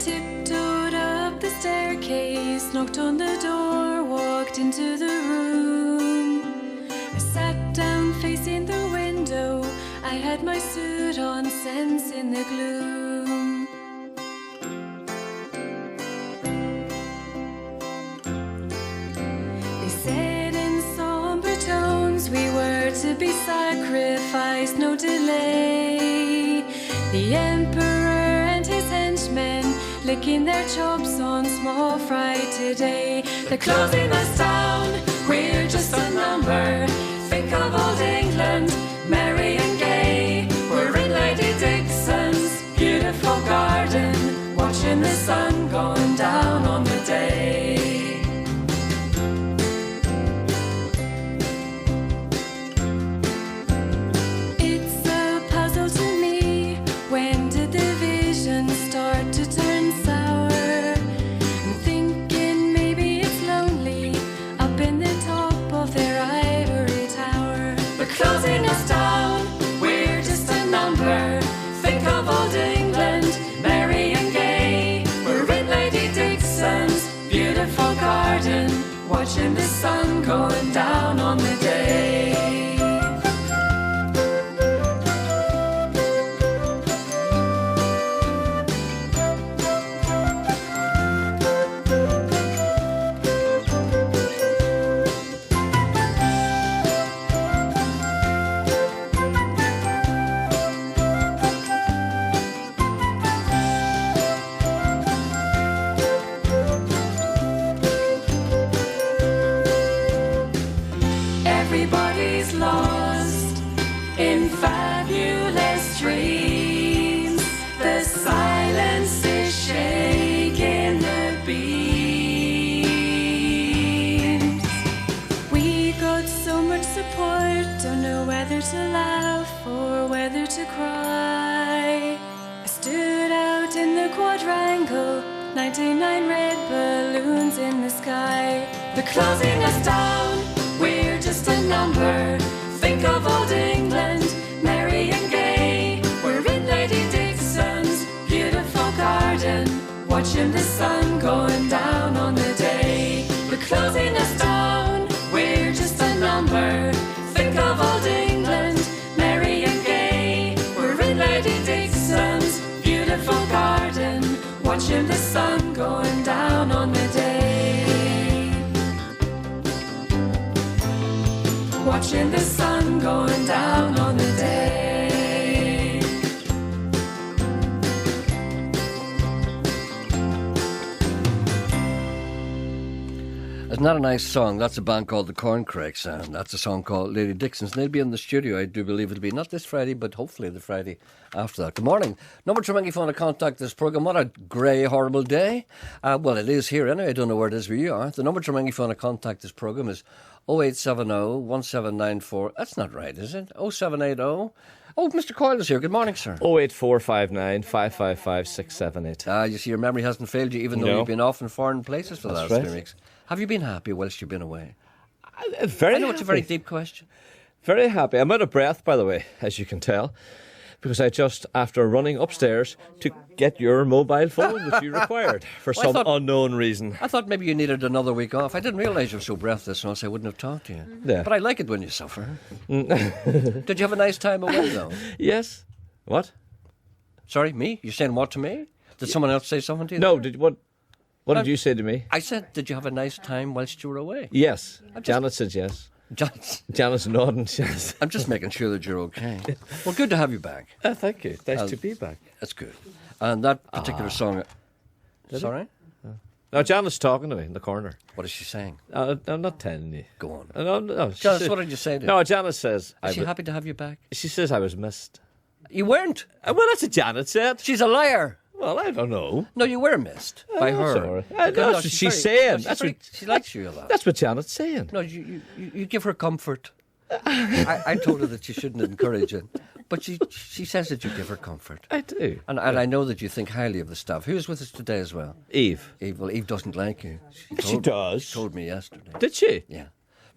tiptoed up the staircase, knocked on the door, walked into the room. I sat down facing the window, I had my suit on, sense in the gloom. They said in somber tones we were to be sacrificed, no delay. The emperor and his henchmen licking their chops on small fry today. They're closing us down, we're just a number. Think of old England, merry and gay. We're in Lady Dixon's beautiful garden, watching the sun going down on the day. It's a puzzle to me, when did the vision start to turn sour? I'm thinking maybe it's lonely up in the top of their ivory tower. They're closing us down, we're just a number. Think of old England, merry and gay. We're in Lady Dixon's beautiful garden, watching the sun going down on the day. Everybody's lost in fabulous dreams. The silence is shaking the beams. We got so much support, don't know whether to laugh or whether to cry. I stood out in the quadrangle, 99 red balloons in the sky. They're closing us down, we're just a number. Think of old England, merry and gay. We're in Lady Dixon's beautiful garden, watching the sun going down on the day. They're closing us down, we're just a number. Think of old England, merry and gay. We're in Lady Dixon's beautiful garden, watching the sun going down on the day. Watching the sun going down on the day. Isn't that a nice song? That's a band called the Corncrakes, and that's a song called Lady Dixon's. And they'll be in the studio, I do believe it'll be not this Friday, but hopefully the Friday after that. Good morning. Number to ring if you want to contact this programme. What a grey, horrible day. Well, it is here anyway. I don't know where it is where you are. The number to ring if you want to contact this programme is 0870 1794. That's not right, is it? 0780. Oh, Mr. Coyle is here. Good morning, sir. 08459 555 678. You see, your memory hasn't failed you, even though you've been off in foreign places for the last 3 weeks. Have you been happy whilst you've been away? Very I know happy. it's a very deep question. Very happy. I'm out of breath, by the way, as you can tell, because I just, after running upstairs to get your mobile phone, which you required for some unknown reason. I thought maybe you needed another week off. I didn't realise you were so breathless, or else I wouldn't have talked to you. Yeah. But I like it when you suffer. Did you have a nice time away, though? Yes. What? Sorry, me? You're saying what to me? Did someone else say something to you? No, what did you say to me? I said, did you have a nice time whilst you were away? Yes. Janet said yes. Janet's nodding, yes. I'm just making sure that you're okay. Well, good to have you back. Thank you. Nice to be back. That's good. And that particular song... Sorry? Now, Janet's talking to me in the corner. What is she saying? I'm not telling you. Go on. No, Janice, what did you say to her? No, Janet says... Is she happy to have you back? She says I was missed. You weren't. Well, that's what Janet said. She's a liar. Well, I don't know. No, you were missed by her. That's what she's saying. She likes you a lot. That's what Janet's saying. No, you give her comfort. I told her that you shouldn't encourage it, but she says that you give her comfort. I do. And I know that you think highly of the staff. Who's with us today as well? Eve. Well, Eve doesn't like you. She does. She told me yesterday. Did she? Yeah.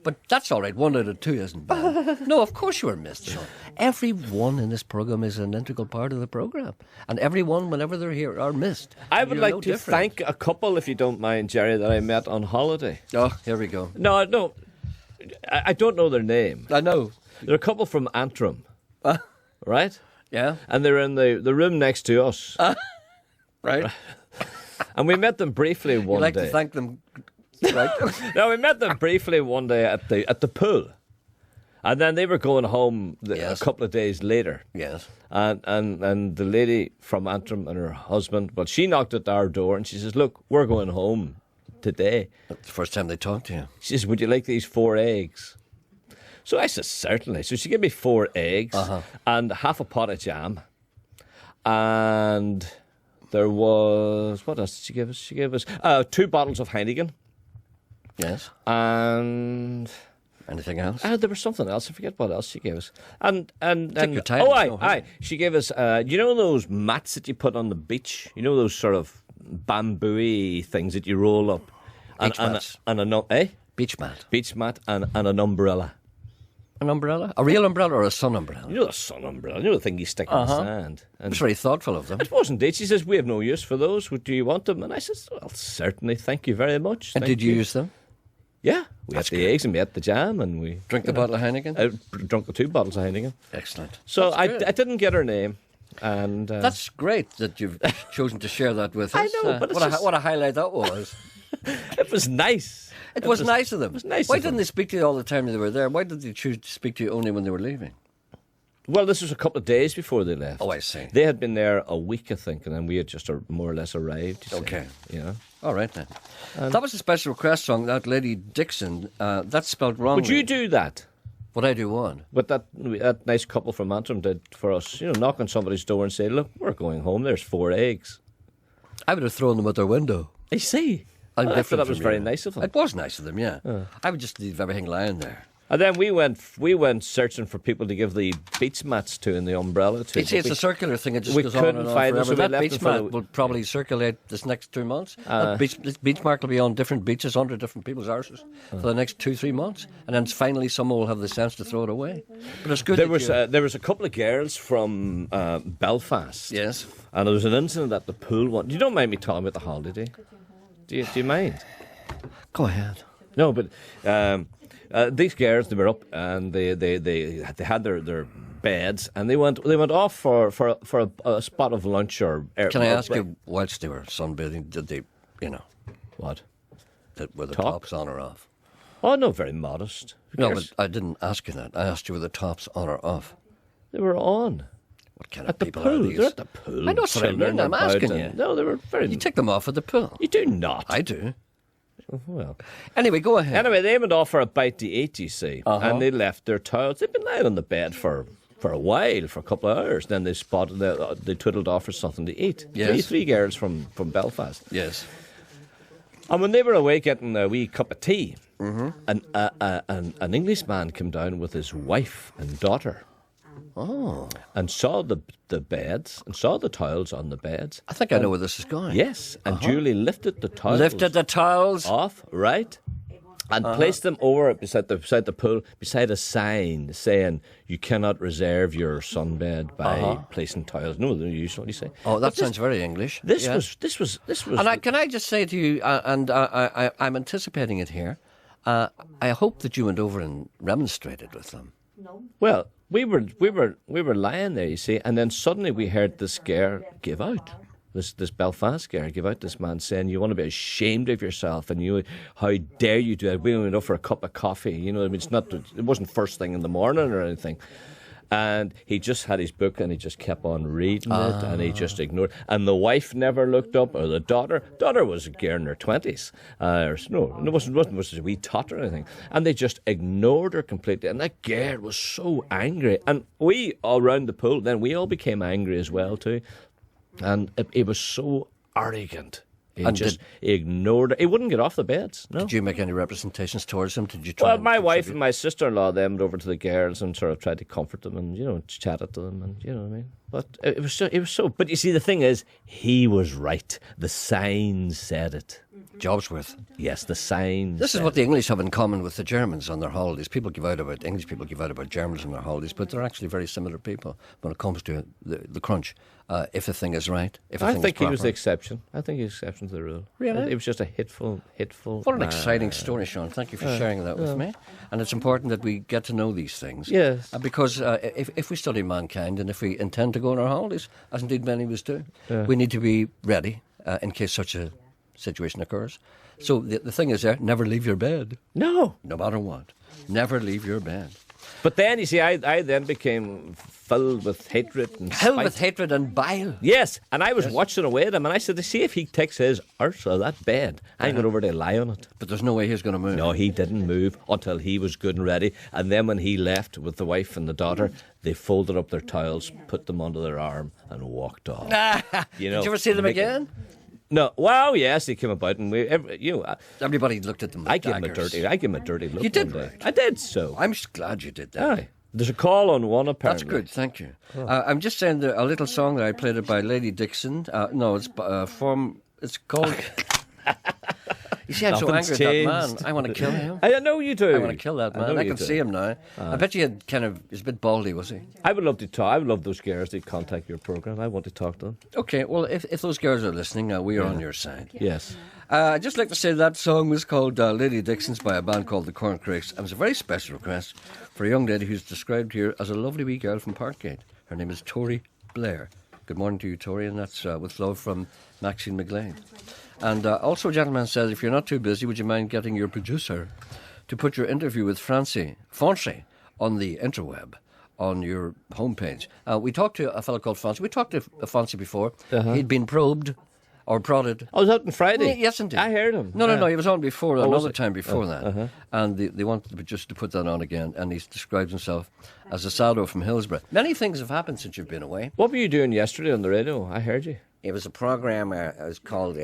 But that's all right. 1 out of 2 isn't bad. No, of course you were missed, Sean. Everyone in this programme is an integral part of the programme. And everyone, whenever they're here, are missed. I would You're like no to different. thank a couple, if you don't mind, Gerry, that I met on holiday. Oh, here we go. No, I don't know their name. I know. They're a couple from Antrim, right? Yeah. And they're in the room next to us. Right. And we met them briefly You one like day. to thank them. Right. No, we met them briefly one day at the pool. And then they were going home Yes. a couple of days later. Yes. And the lady from Antrim and her husband, well, she knocked at our door and she says, look, we're going home today. That's the first time they talked to you. She says, would you like these 4 eggs? So I said, certainly. So she gave me 4 eggs and half a pot of jam. And there was, what else did she give us? She gave us 2 bottles of Heineken. Yes. And Anything else? there was something else. I forget what else she gave us. And your time, oh, there's no aye. She gave us. You know those mats that you put on the beach. You know those sort of bamboo-y things that you roll up. Beach mats. And a Beach mat. beach mat and an umbrella. An umbrella? A real umbrella or a sun umbrella? You know the sun umbrella. You know the thing you stick in the sand. And It's very thoughtful of them. it wasn't it. She says, we have no use for those. Do you want them? And I says, well, certainly. Thank you very much. And Thank did you use them? Yeah. We had the eggs and we had the jam and we... Drink the bottle of Heineken? drunk the 2 bottles of Heineken. Excellent. So That's I good. didn't get her name. And That's great that you've chosen to share that with I us. know, but it's just- what a highlight that was. it was nice. It was nice of them. It was nice Why of them. didn't they speak to you all the time they were there? Why did they choose to speak to you only when they were leaving? Well, this was a couple of days before they left. Oh, I see. They had been there a week, I think, and then we had just more or less arrived. You see. Okay. You know. All right, then. That was a special request song, that Lady Dixon. That's spelled wrong. Would you do that? Would I do one? What that nice couple from Antrim did for us, you know, knock on somebody's door and say, look, we're going home, there's 4 eggs. I would have thrown them out their window. I see. I'm I thought different that was from very you. nice of them. It was nice of them, yeah. I would just leave everything lying there. And then we went searching for people to give the beach mats to and the umbrella to. It's a circular thing. It just we goes on couldn't and on find them, forever. so we That left beach them for mat the- will probably circulate this next 2 months. This beach mark will be on different beaches under different people's arses for the next 2-3 months, and then finally someone will have the sense to throw it away. But it's good. There was a couple of girls from Belfast. Yes. And there was an incident at the pool one. You don't mind me talking about the holiday? Do you mind? Go ahead. No, but these girls, they were up and they had their beds and they went off for a spot of lunch or. Can I ask you, whilst they were sunbathing, did they, what? were the Talk? tops on or off? Oh no, very modest. Who No, cares? but I didn't ask you that. I asked you were the tops on or off. They were on What kind at of the people pool. are these? They're at the pool. I know what I mean. chilling I'm about asking and- you. No, they were very. You take them off at the pool. You do not. I do. Well. Anyway, go ahead. Anyway, they went off for a bite to eat, you see, and they left their towels. They'd been lying on the bed for a while, for a couple of hours. Then they spotted they twiddled off for something to eat. Yes. Three girls from Belfast. Yes. And when they were away getting a wee cup of tea, an Englishman came down with his wife and daughter. Oh. And saw the beds and saw the towels on the beds. I think I know where this is going. Yes, and Julie lifted the towels. Lifted the towels. Off, right? And placed them over beside the pool, beside a sign saying you cannot reserve your sunbed by placing towels. No, they're usually say. Oh, that sounds very English. This Yeah. was. And can I just say to you, I'm anticipating it here. I hope that you went over and remonstrated with them. Well, we were lying there, you see, and then suddenly we heard this girl give out. This Belfast girl give out, this man saying, you want to be ashamed of yourself, and how dare you do that? We went up for a cup of coffee, I mean, it wasn't first thing in the morning or anything. And he just had his book and he just kept on reading it and he just ignored. And the wife never looked up, or the daughter. Daughter was a girl in her 20s. It wasn't a wee tot or anything. And they just ignored her completely. And that girl was so angry. And we all round the pool, then we all became angry as well too. And it was so arrogant. He ignored her. He wouldn't get off the beds. No. Did you make any representations towards him? Did you try? Well, and my wife contribute? and my sister-in-law, they went over to the girls and sort of tried to comfort them and, chatted to them and, you know what I mean? But it was so, but you see, the thing is, he was right. The sign said it. jobs worth. Yes, the signs. This is what the English have in common with the Germans on their holidays. English people give out about Germans on their holidays, but they're actually very similar people when it comes to the crunch. If a thing is right, if a I thing think is he proper. was the exception. I think he's the exception to the rule. Really? It was just a hitful. What an exciting story, Sean. Thank you for sharing that with me. And it's important that we get to know these things. Yes. Because if we study mankind and if we intend to go on our holidays, as indeed many of us do, we need to be ready in case such a situation occurs. So the thing is there, never leave your bed. No. No matter what. Never leave your bed. But then, you see, I then became filled with hatred and Filled spite. with hatred and bile. Yes, and I was watching away at him, and I said, to see if he takes his arse out of that bed, I'm going over to lie on it. But there's no way he's going to move. No, he didn't move until he was good and ready. And then when he left with the wife and the daughter, they folded up their towels, put them under their arm, and walked off. You know, Did you ever see them again? No. Well, yes, they came about, and Everybody looked at them with I gave him a daggers. dirty look. You did, one day. right? I did so. I'm just glad you did that. Aye. There's a call on one, apparently. That's good, thank you. I'm just saying a little song that I played it by Lady Dixon. It's called... You see, I'm so angry Nothing's at that man. changed. I want to kill him. I know you do. I want to kill that man. I can see him now. I bet you had he's a bit baldy, was he? I would love to talk. I would love those girls to contact your program. I want to talk to them. Okay, well, if those girls are listening, we are on your side. Yes. I'd just like to say that song was called Lady Dixon's by a band called the Corncrakes. And it's a very special request for a young lady who's described here as a lovely wee girl from Parkgate. Her name is Tori Blair. Good morning to you, Tori, and that's with love from Maxine McGlade. And also, a gentleman says, if you're not too busy, would you mind getting your producer to put your interview with Fonzie on the interweb, on your homepage? We talked to a fellow called Fonzie. We talked to Fonzie before. He'd been probed or prodded. I was out on Friday. Yes, indeed. I heard him. No, he was on before, was another he? time before that. And they wanted just to put that on again, and he describes himself as a saldo from Hillsborough. Many things have happened since you've been away. What were you doing yesterday on the radio? I heard you. It was a program, it was called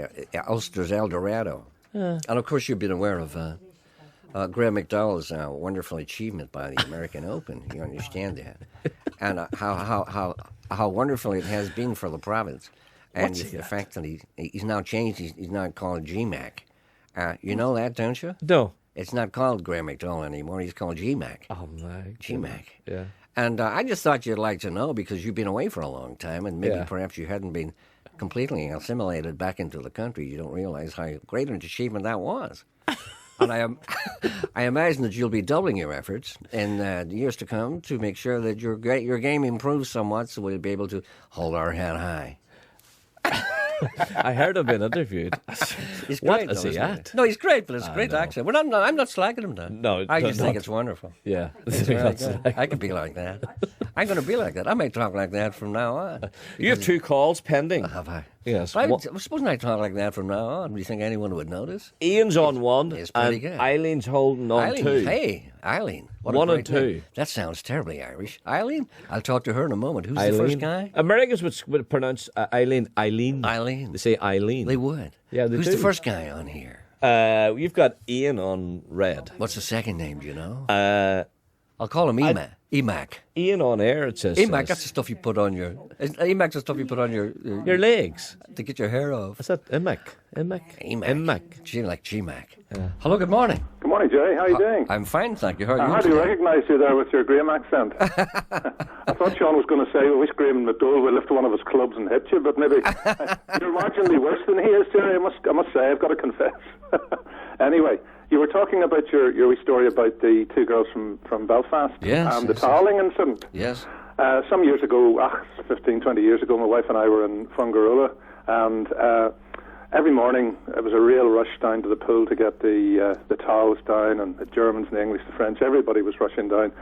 Ulster's El Dorado. And of course you've been aware of Graham McDowell's wonderful achievement by the American Open. You understand that. And how wonderful it has been for the province. And the fact that he's now changed, he's now called GMAC. You know that, don't you? No. It's not called Graham McDowell anymore, he's called GMAC. Oh, my. GMAC. Yeah. And I just thought you'd like to know because you've been away for a long time and maybe Yeah. perhaps you hadn't been completely assimilated back into the country. You don't realize how great an achievement that was. And I imagine that you'll be doubling your efforts in the years to come to make sure that your game improves somewhat so we'll be able to hold our head high. I heard him being interviewed. He's What great, is though, he isn't at? No, he's great, but it's a great accent. I'm not slagging him down. No, I just not- think it's wonderful. Yeah. It's very good. I could be like that. I'm going to be like that. I might talk like that from now on. You have 2 calls pending. Have I? Yes. Supposing I talk like that from now on, do you think anyone would notice? Ian's on 1, it's pretty and good. Eileen's holding on Eileen, 2. hey, Eileen. What a 1 and great name. 2. That sounds terribly Irish. Eileen? I'll talk to her in a moment. Who's the first guy? Americans would pronounce Eileen. Eileen. They say Eileen. They would. Yeah, they Who's do. the first guy on here? You've got Ian on red. What's the second name, do you know? Uh, I'll call him Emac. Ian on air, it says. Emac, that's the stuff you put on your... Emac's the stuff you put on your legs. to get your hair off. Is that Emac? Emac. Gee, like G-Mac. Hello, good morning. Good morning, Gerry. How are you doing? I'm fine, thank you. How are I you hardly today? recognise you there with your Graham accent. I thought Sean was going to say, I wish Graham McDowell would lift one of his clubs and hit you, but maybe you're marginally worse than he is, Gerry. I must say, I've got to confess. Anyway, you were talking about your wee story about the 2 girls from Belfast and the toweling incident. Yes. Some years ago, 15, 20 years ago, my wife and I were in Fungarola, and every morning it was a real rush down to the pool to get the towels down, and the Germans and the English, the French, everybody was rushing down.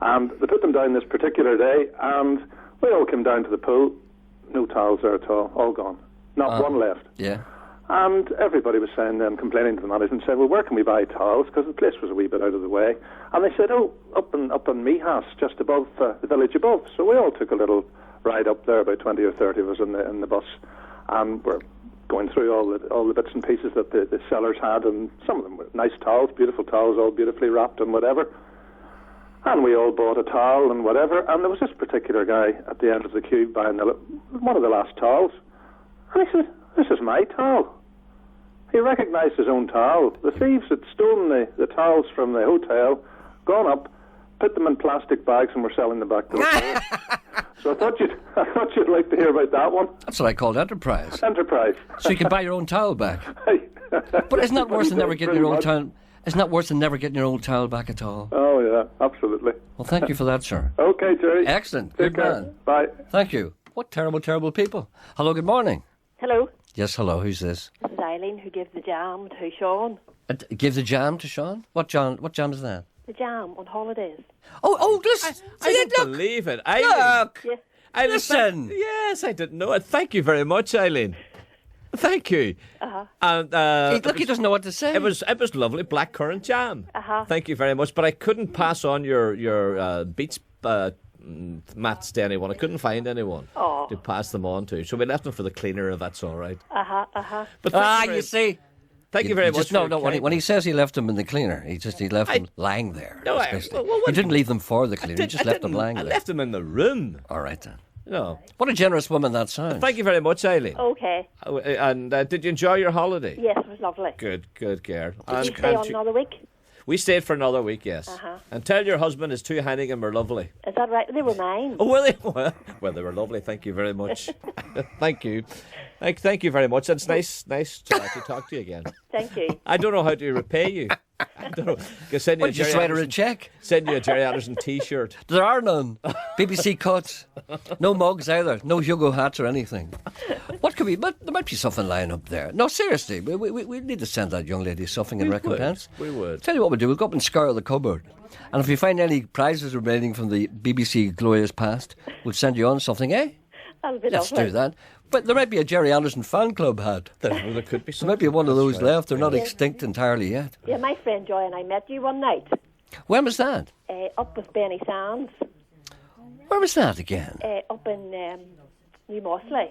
And they put them down this particular day, and we all came down to the pool. No towels there at all gone. Not one left. Yeah. And everybody was saying then, complaining to the management, saying, well, where can we buy towels? Because the place was a wee bit out of the way. And they said, oh, up in Mihas, just above the village above. So we all took a little ride up there, about 20 or 30 of us in the bus, and we're going through all the bits and pieces that the sellers had, and some of them were nice towels, beautiful towels, all beautifully wrapped and whatever. And we all bought a towel and whatever, and there was this particular guy at the end of the queue buying one of the last towels. And he said, this is my towel. He recognised his own towel. The thieves had stolen the towels from the hotel, gone up, put them in plastic bags, and were selling them back to the So I thought you'd like to hear about that one. That's what I called enterprise. Enterprise. So you can buy your own towel back. But isn't that worse than never getting your own towel? Isn't that worse than never getting your old towel back at all? Oh, yeah, absolutely. Well, thank you for that, sir. Okay, Gerry. Excellent. Take Good care. man. Bye. Thank you. What terrible, terrible people. Hello, good morning. Hello, Yes, hello, who's this? this is Eileen who gave the jam to Sean. Give the jam to Sean? What jam is that? The jam on holidays. Oh, listen. I don't believe it. Eileen. Look. Yeah. Eileen, Listen. Yes, I didn't know it. Thank you very much, Eileen. Thank you. Uh-huh. And Look, he doesn't know what to say. it was lovely blackcurrant jam. Uh-huh. Thank you very much. But I couldn't pass on your beach mats to anyone. I couldn't find anyone Oh. to pass them on to. So we left them for the cleaner, if that's all right. Uh-huh. But thank you see. Thank you very much. No, for your when he kindness. says he left them in the cleaner, he left them lying there. No, That's I- basically- well, what- he didn't leave them for the cleaner, he just left them lying I there. left them in the room. All right, then. No. What a generous woman that sounds. Thank you very much, Eileen. Okay. And did you enjoy your holiday? Yes, it was lovely. Good, Gare. Did you stay on another week? We stayed for another week, yes. Uh-huh. And tell your husband his 2 Heineken were lovely. Is that right? They were mine. Oh, well, they were lovely. Thank you very much. Thank you. Thank you very much. It's nice to talk to you again. Thank you. I don't know how to repay you. I don't know. Can send you Well, just write her a check. Send you a Gerry Anderson T-shirt. There are none. BBC cuts. No mugs either. No Hugo hats or anything. What could be? But there might be something lying up there. No, seriously. We need to send that young lady something in recompense. We would. Tell you what we'll do. We'll go up and scour the cupboard. And if we find any prizes remaining from the BBC glorious past, we'll send you on something, eh? That'll be Let's lovely. do that. But there might be a Gerry Anderson fan club hat. There could be There something. might be one of those That's right. left. They're not extinct entirely yet. Yeah, my friend Joy and I met you one night When was that? up with Benny Sands Where was that again? up in New Mossley.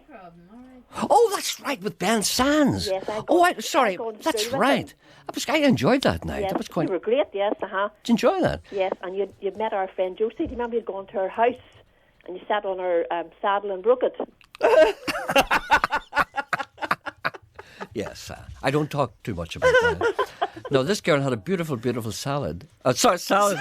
Oh, that's right, with Ben Sands. Yes, I Oh, go- sorry, I go to that's school with right. him. I enjoyed that night. Yes, That was quite. you were great. Yes, Did you enjoy that? Yes, and you'd met our friend Josie. Do you remember you'd gone to her house and you sat on her saddle and broke it? Yes, I don't talk too much about that. No, this girl had a beautiful, beautiful salad. Salad.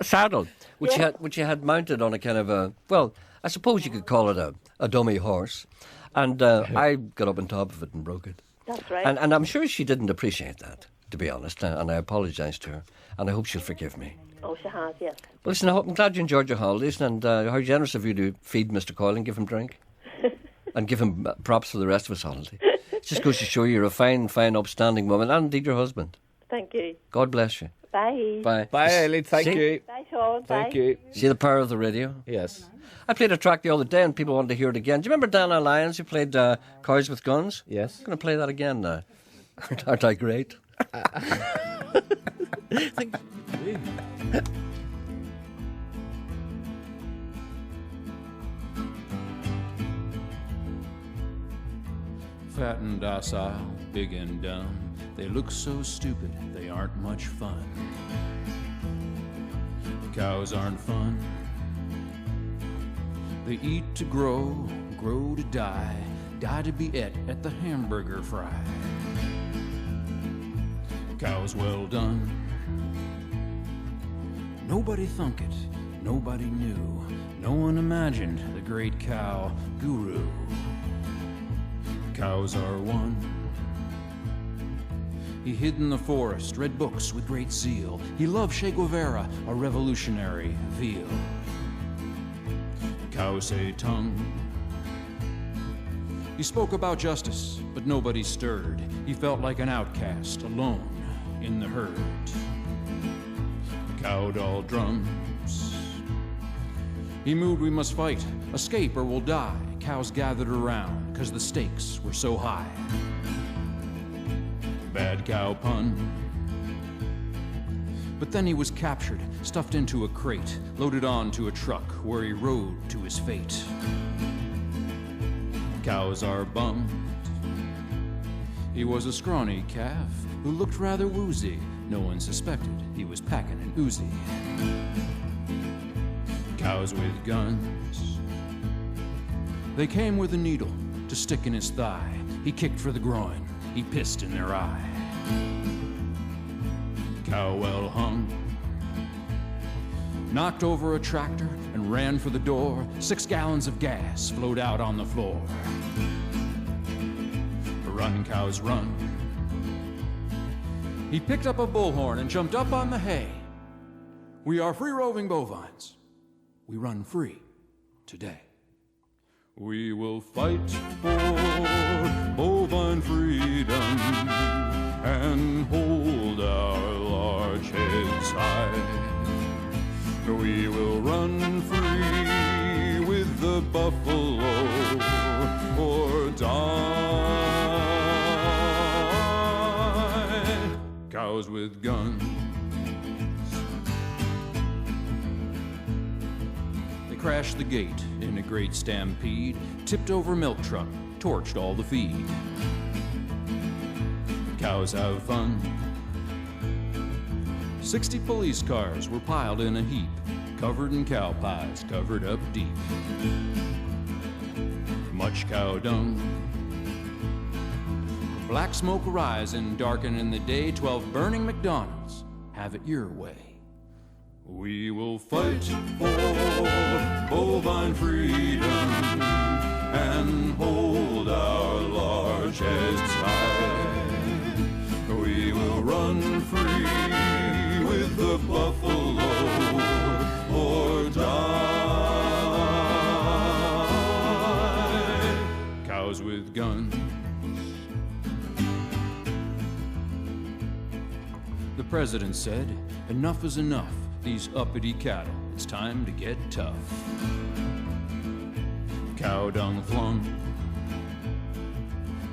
Saddle, which she had mounted on a kind of a, well, I suppose you could call it a dummy horse. And I got up on top of it and broke it. That's right. And I'm sure she didn't appreciate that, to be honest. And I apologise to her. And I hope she'll forgive me. Oh, she has, yes. Well, listen, I'm glad you enjoyed your holidays. And how generous of you to feed Mr. Coyle and give him drink. And give him props for the rest of his holiday. It just goes to show you're a fine, upstanding woman. And indeed your husband. Thank you. God bless you. Bye. Bye. Bye, Eileen. Thank See? you. Bye, Sean. Thank Bye. you. See the power of the radio? Yes. I played a track the other day and people wanted to hear it again. Do you remember Dana Lyons who played Cars with Guns? Yes. I'm going to play that again now. Aren't I great? Fat and docile, big and dumb. They look so stupid, they aren't much fun. Cows aren't fun. They eat to grow, grow to die, die to be et at the hamburger fry. Cows well done. Nobody thunk it, nobody knew. No one imagined the great cow guru. Cows are one. He hid in the forest, read books with great zeal. He loved Che Guevara, a revolutionary veal. Cows say tongue. He spoke about justice, but nobody stirred. He felt like an outcast, alone in the herd. Cow doll drums. He moved, we must fight, escape or we'll die. Cows gathered around, 'cause the stakes were so high. Bad cow pun. But then he was captured, stuffed into a crate, loaded onto a truck where he rode to his fate. Cows are bummed. He was a scrawny calf who looked rather woozy. No one suspected he was packing an Uzi. Cows with guns. They came with a needle to stick in his thigh. He kicked for the groin, he pissed in their eye. Cow well hung, knocked over a tractor and ran for the door. 6 gallons of gas flowed out on the floor. Run, cows, run. He picked up a bullhorn and jumped up on the hay. We are free-roving bovines. We run free today. We will fight for bovine freedom and hold our large heads high. We will run free with the buffalo or die. Cows with guns. They crashed the gate in a great stampede, tipped over milk truck, torched all the feed. Cows have fun. 60 police cars were piled in a heap, covered in cow pies, covered up deep. Much cow dung. Black smoke rising, darkening the day. 12 burning McDonald's. Have it your way. We will fight for bovine freedom and hold our large heads high. We will run free with the buffalo or die. Cows with guns. The president said, enough is enough. These uppity cattle, it's time to get tough. Cow dung flung.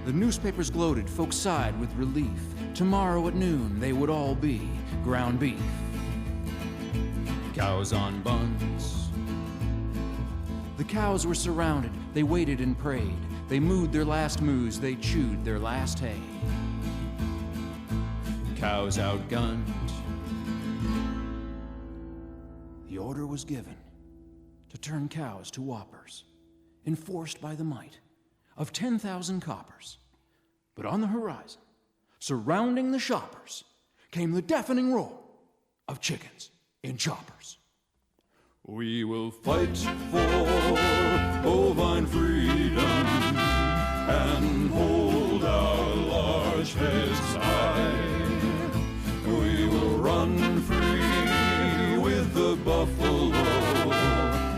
The newspapers gloated, folks sighed with relief. Tomorrow at noon they would all be ground beef. Cows on buns. The cows were surrounded, they waited and prayed. They mooed their last moos, they chewed their last hay. Cows outgunned. The order was given to turn cows to whoppers, enforced by the might of 10,000 coppers. But on the horizon, surrounding the shoppers, came the deafening roar of chickens in choppers. We will fight for bovine freedom and hold our large heads high. We will run free with the buffalo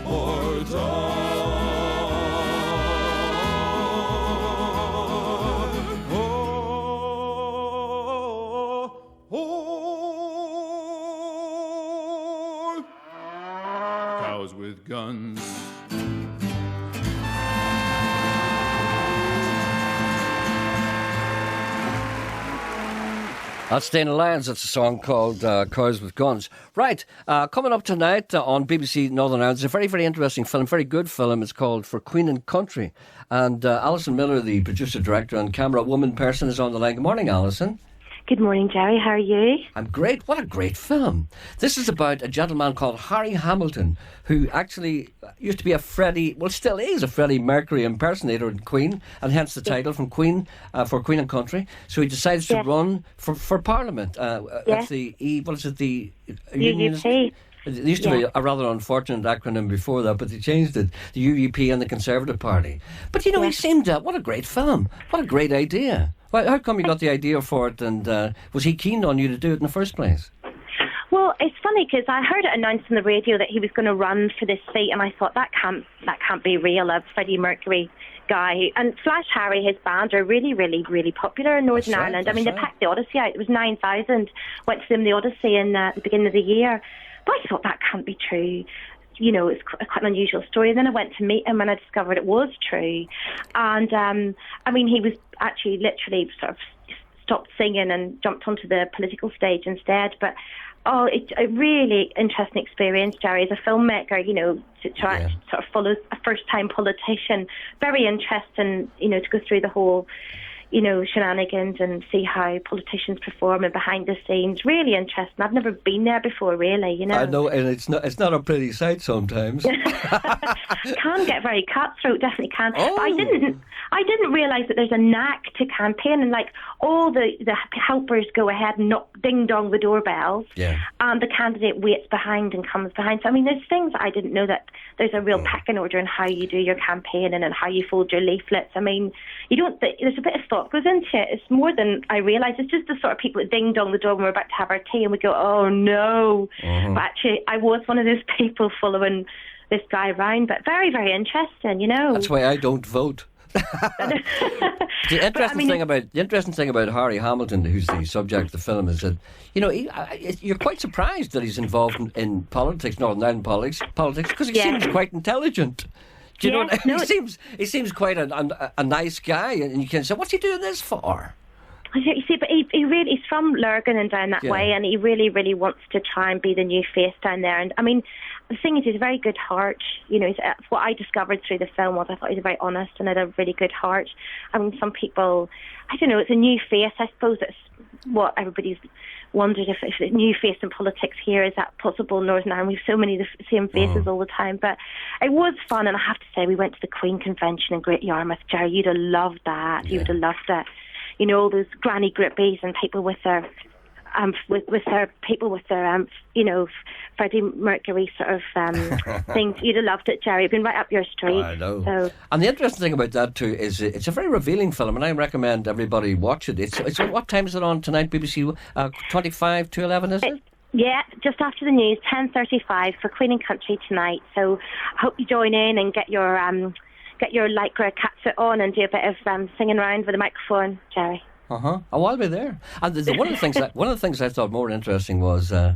or die. Cows with guns. That's Staying Lions. That's a song called Cows with Guns. Right, coming up tonight on BBC Northern Ireland is a very, very interesting film, very good film. It's called For Queen and Country. And Alison Miller, the producer, director and camera woman person, is on the line. Good morning, Alison. Good morning, Gerry. How are you? I'm great. What a great film. This is about a gentleman called Harry Hamilton, who actually used to be a Freddie, well, still is a Freddie Mercury impersonator in Queen, and hence the title from Queen, for Queen and Country. So he decides to run for Parliament. It's the, what is it, the UUP. It used to be a rather unfortunate acronym before that, but they changed it, the UUP and the Conservative Party. But, you know, he seemed, what a great film. What a great idea. Well, how come you got the idea for it, and was he keen on you to do it in the first place? Well, it's funny because I heard it announced on the radio that he was going to run for this seat, and I thought that can't be real. A Freddie Mercury guy, and Flash Harry, his band, are really, really, really popular in Northern Ireland. I mean, they packed the Odyssey out. It was 9,000 went to see the Odyssey in the beginning of the year. But I thought that can't be true. You know, it's quite an unusual story. And then I went to meet him and I discovered it was true. And, I mean, he was actually literally sort of stopped singing and jumped onto the political stage instead. But, it's a really interesting experience, Gerry, as a filmmaker, you know, to try to sort of follow a first-time politician. Very interesting, you know, to go through the whole, shenanigans and see how politicians perform and behind the scenes. Really interesting. I've never been there before, really. I know, and it's not a pretty sight sometimes. Can get very cutthroat, definitely can. Oh. But I didn't realise that there's a knack to campaign, and like all the helpers go ahead and ding dong the doorbells, and the candidate waits behind and comes behind. So I mean, there's things I didn't know, that there's a real pecking order in how you do your campaigning and how you fold your leaflets. I mean, there's a bit of thought goes into it. It's more than I realised. It's just the sort of people that ding dong the door when we're about to have our tea and we go, oh no. But actually, I was one of those people following this guy around, but very, very interesting, That's why I don't vote. The interesting thing about Harry Hamilton, who's the subject of the film, is that you're quite surprised that he's involved in politics, Northern Ireland politics, because he seems quite intelligent. Do you know? He seems quite a nice guy, and you can say, what's he doing this for? You see, but he really, he's from Lurgan and down that way, and he really, really wants to try and be the new face down there. And I mean, the thing is, he's a very good heart. What I discovered through the film was I thought he was very honest and had a really good heart. I mean, some people, I don't know, it's a new face. I suppose it's what everybody's wondered, if a new face in politics here, is that possible in Northern Ireland? We have so many of the same faces all the time. But it was fun, and I have to say, we went to the Queen Convention in Great Yarmouth. Gerry, you'd have loved that. You would have loved it. All those granny groupies and people with their Freddie Mercury sort of things. You'd have loved it, Gerry. It'd been right up your street. I know. So. And the interesting thing about that too is it's a very revealing film, and I recommend everybody watch it. It's what time is it on tonight? BBC 25 to 11, is it? Yeah, just after the news, 10:35 for Queen and Country tonight. So I hope you join in and get your lycra catsuit on and do a bit of singing around with a microphone, Gerry. Oh, I'll be there. And one of the things I thought more interesting was the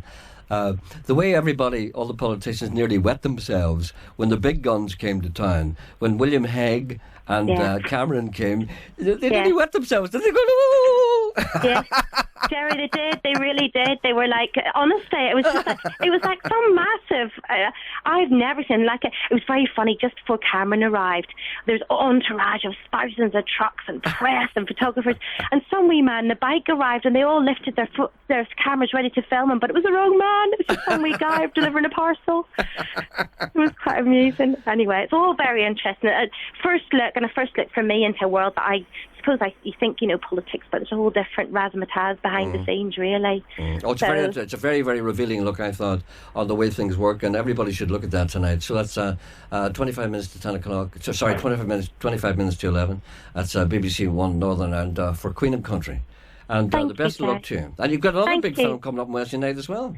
way all the politicians nearly wet themselves when the big guns came to town. When William Hague and Cameron came, they nearly wet themselves. Did they go? No! Yeah. Gerry, they did. They really did. They were like, honestly, it was like some massive. I've never seen like it. It was very funny. Just before Cameron arrived, there's entourage of thousands of trucks and press and photographers, and some wee man in the bike arrived, and they all lifted their cameras ready to film him, but it was the wrong man. It was just some wee guy delivering a parcel. It was quite amusing. Anyway, it's all very interesting. A first look for me into a world that I suppose you think politics, but it's a whole different razzmatazz behind the scenes, really. Oh, it's a very, very revealing look, I thought, on the way things work, and everybody should look at that tonight. So that's 25 minutes to 10 o'clock. Sorry, 25 minutes to 11. That's BBC One Northern Ireland for Queen and Country. And the best of luck to you. And you've got another big film coming up on Wednesday night as well.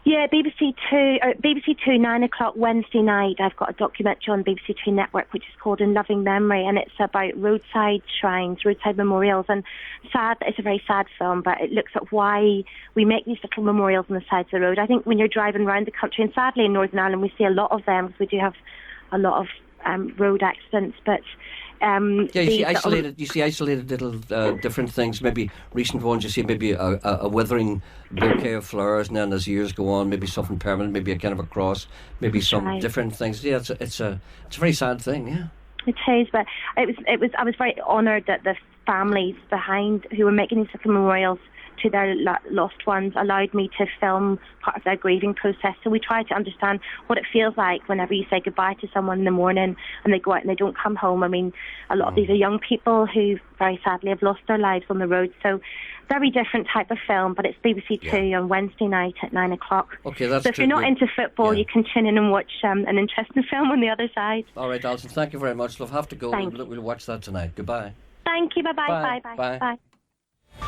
Yeah, BBC Two, 9 o'clock Wednesday night. I've got a documentary on BBC Two Network which is called In Loving Memory, and it's about roadside shrines, roadside memorials. And it's a very sad film, but it looks at why we make these little memorials on the sides of the road. I think when you're driving around the country, and sadly in Northern Ireland we see a lot of them because we do have a lot of road accidents, but you see isolated little different things, maybe recent ones. You see maybe a withering bouquet of flowers, and then as years go on, maybe something permanent, maybe a kind of a cross, maybe some different things. Yeah, it's a very sad thing. Yeah, it is. But it was. I was very honoured that the families behind who were making these little memorials to their lost ones allowed me to film part of their grieving process. So we try to understand what it feels like whenever you say goodbye to someone in the morning and they go out and they don't come home. I mean, a lot of these are young people who very sadly have lost their lives on the road. So very different type of film, but it's BBC Two on Wednesday night at 9 o'clock. Okay, that's so if you're not into football, you can tune in and watch an interesting film on the other side. All right, Alison, thank you very much. We'll have to go. We'll watch that tonight. Goodbye. Thank you. Bye-bye. Bye.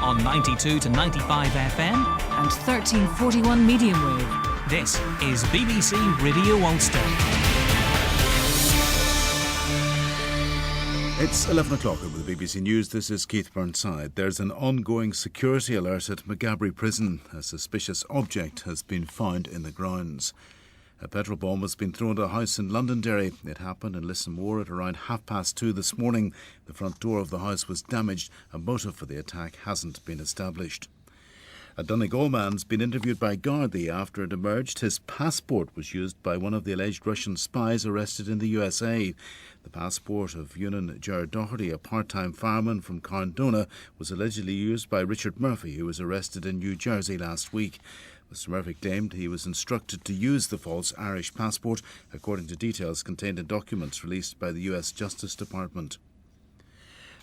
On 92 to 95 FM and 1341 medium wave. This is BBC Radio Ulster. It's 11 o'clock with the BBC News. This is Keith Burnside. There's an ongoing security alert at Maghaberry Prison. A suspicious object has been found in the grounds. A petrol bomb has been thrown at a house in Londonderry. It happened in Lissamore at around 2:30 this morning. The front door of the house was damaged. A motive for the attack hasn't been established. A Donegal man's been interviewed by Gardaí after it emerged his passport was used by one of the alleged Russian spies arrested in the USA. The passport of Ewan Gerry Doherty, a part-time fireman from Carndona, was allegedly used by Richard Murphy, who was arrested in New Jersey last week. Mr. Murphy claimed he was instructed to use the false Irish passport, according to details contained in documents released by the US Justice Department.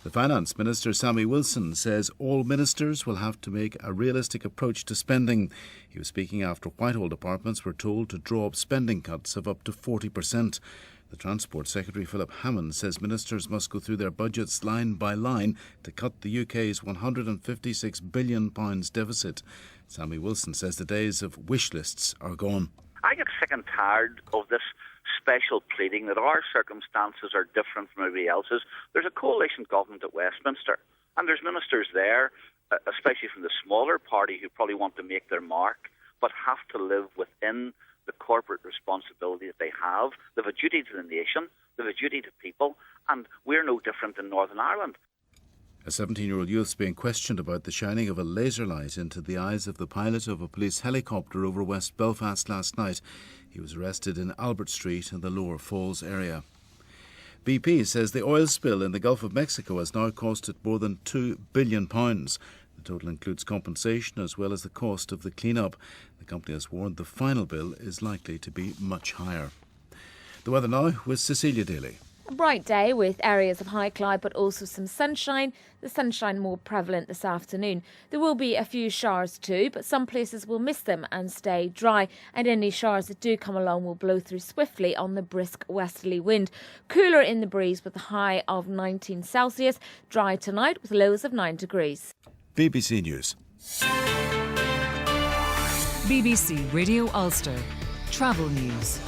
The Finance Minister, Sammy Wilson, says all ministers will have to make a realistic approach to spending. He was speaking after Whitehall departments were told to draw up spending cuts of up to 40%. The Transport Secretary, Philip Hammond, says ministers must go through their budgets line by line to cut the UK's £156 billion deficit. Sammy Wilson says the days of wish lists are gone. I get sick and tired of this special pleading that our circumstances are different from everybody else's. There's a coalition government at Westminster, and there's ministers there, especially from the smaller party, who probably want to make their mark, but have to live within the corporate responsibility that they have. They have a duty to the nation, they have a duty to people, and we're no different in Northern Ireland. A 17-year-old youth is being questioned about the shining of a laser light into the eyes of the pilot of a police helicopter over West Belfast last night. He was arrested in Albert Street in the Lower Falls area. BP says the oil spill in the Gulf of Mexico has now cost it more than £2 billion. The total includes compensation as well as the cost of the clean-up. The company has warned the final bill is likely to be much higher. The weather now with Cecilia Daly. A bright day with areas of high cloud but also some sunshine. The sunshine more prevalent this afternoon. There will be a few showers too, but some places will miss them and stay dry, and any showers that do come along will blow through swiftly on the brisk westerly wind. Cooler in the breeze with a high of 19 Celsius. Dry tonight with lows of 9 degrees. BBC News. BBC Radio Ulster. Travel news.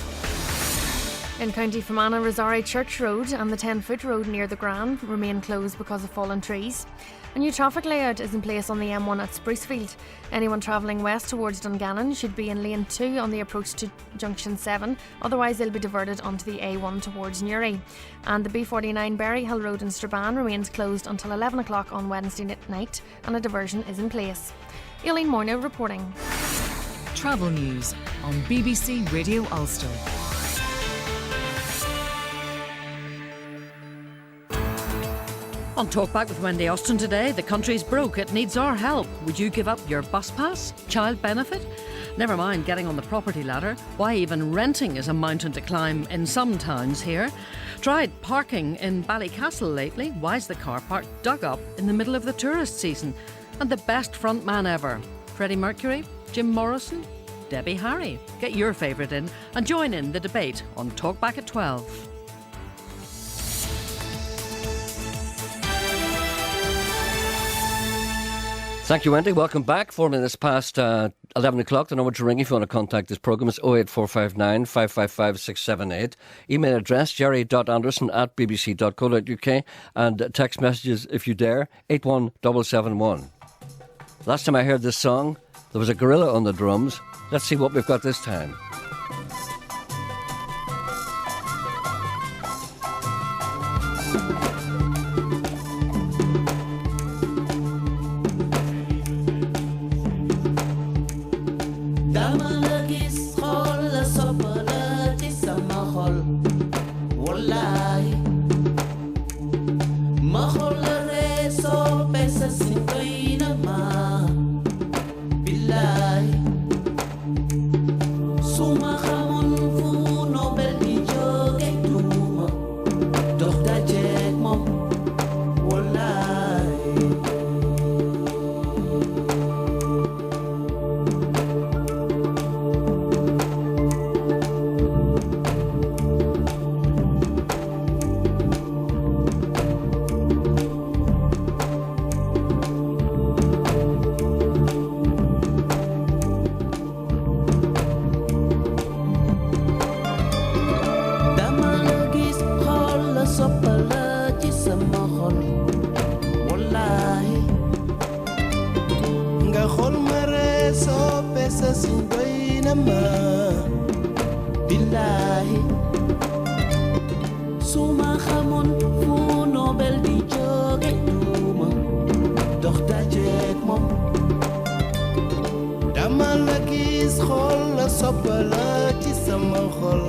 In County Fermanagh, Rosario Church Road and the 10-foot road near the Gran remain closed because of fallen trees. A new traffic layout is in place on the M1 at Sprucefield. Anyone travelling west towards Dungannon should be in lane 2 on the approach to Junction 7, otherwise they'll be diverted onto the A1 towards Newry. And the B49 Berry Hill Road in Strabane remains closed until 11 o'clock on Wednesday night, and a diversion is in place. Aileen Morneau reporting. Travel news on BBC Radio Ulster. On Talkback with Wendy Austin today, the country's broke, it needs our help. Would you give up your bus pass? Child benefit? Never mind getting on the property ladder. Why even renting is a mountain to climb in some towns here. Tried parking in Ballycastle lately. Why's the car park dug up in the middle of the tourist season? And the best front man ever. Freddie Mercury? Jim Morrison? Debbie Harry? Get your favourite in and join in the debate on Talkback at 12. Thank you, Wendy. Welcome back. 4 minutes past 11 o'clock. The number to ring if you want to contact this programme is 08459 555 678. Email address gerry.anderson@bbc.co.uk, and text messages, if you dare, 81771. Last time I heard this song, there was a gorilla on the drums. Let's see what we've got this time. dama la gis xool la soppala ci sama xol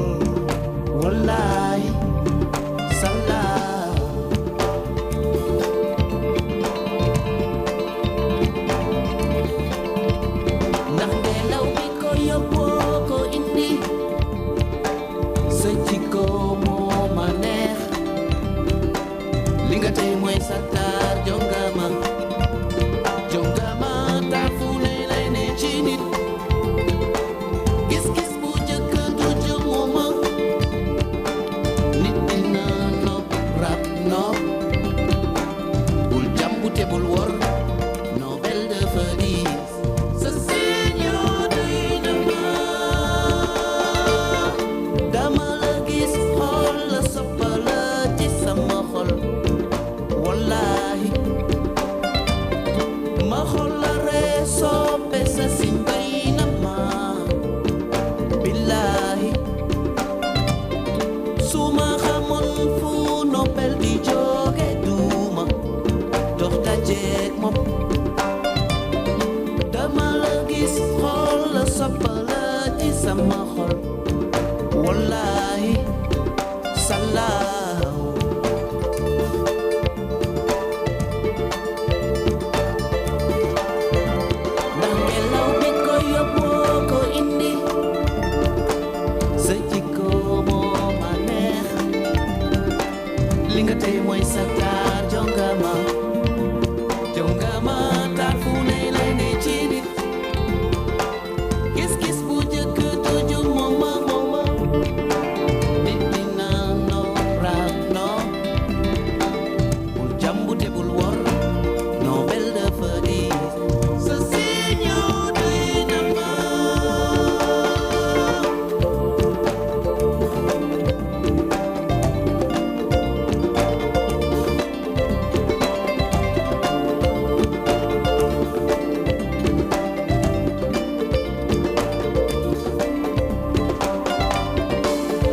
wallaay salaam ndax ngelaw bi ko yóbboo ko indi sa jikko moo ma neex li nga tey mooy sa taar jongama taar fu ne lay ne ci nit gis-gis bu jëkk du jëmuma nit dina nopp rab nopp bul jàmbu te bul wor Nobel dafa diis sa seño doy na ma dama la gis xool la soppala ci sama xol wallahi ma xol la ree soppe sa simbay na ma billahi su ma xamoon fu Nobel di jóge duma dox dajeek moom dama la gis xool la soppala ci sama xol wallahi salaam ndax ngelaw bi ko yóbboo ko indi sa jikko moo ma neex li nga tey mooy sa taar jongama taar fu ne lay ne ci nit gis-gis bu jëkk tuju mooma nit dina noo raag noo bul jàmbu te bul wor Nobel dafa diis sa seño doy na ma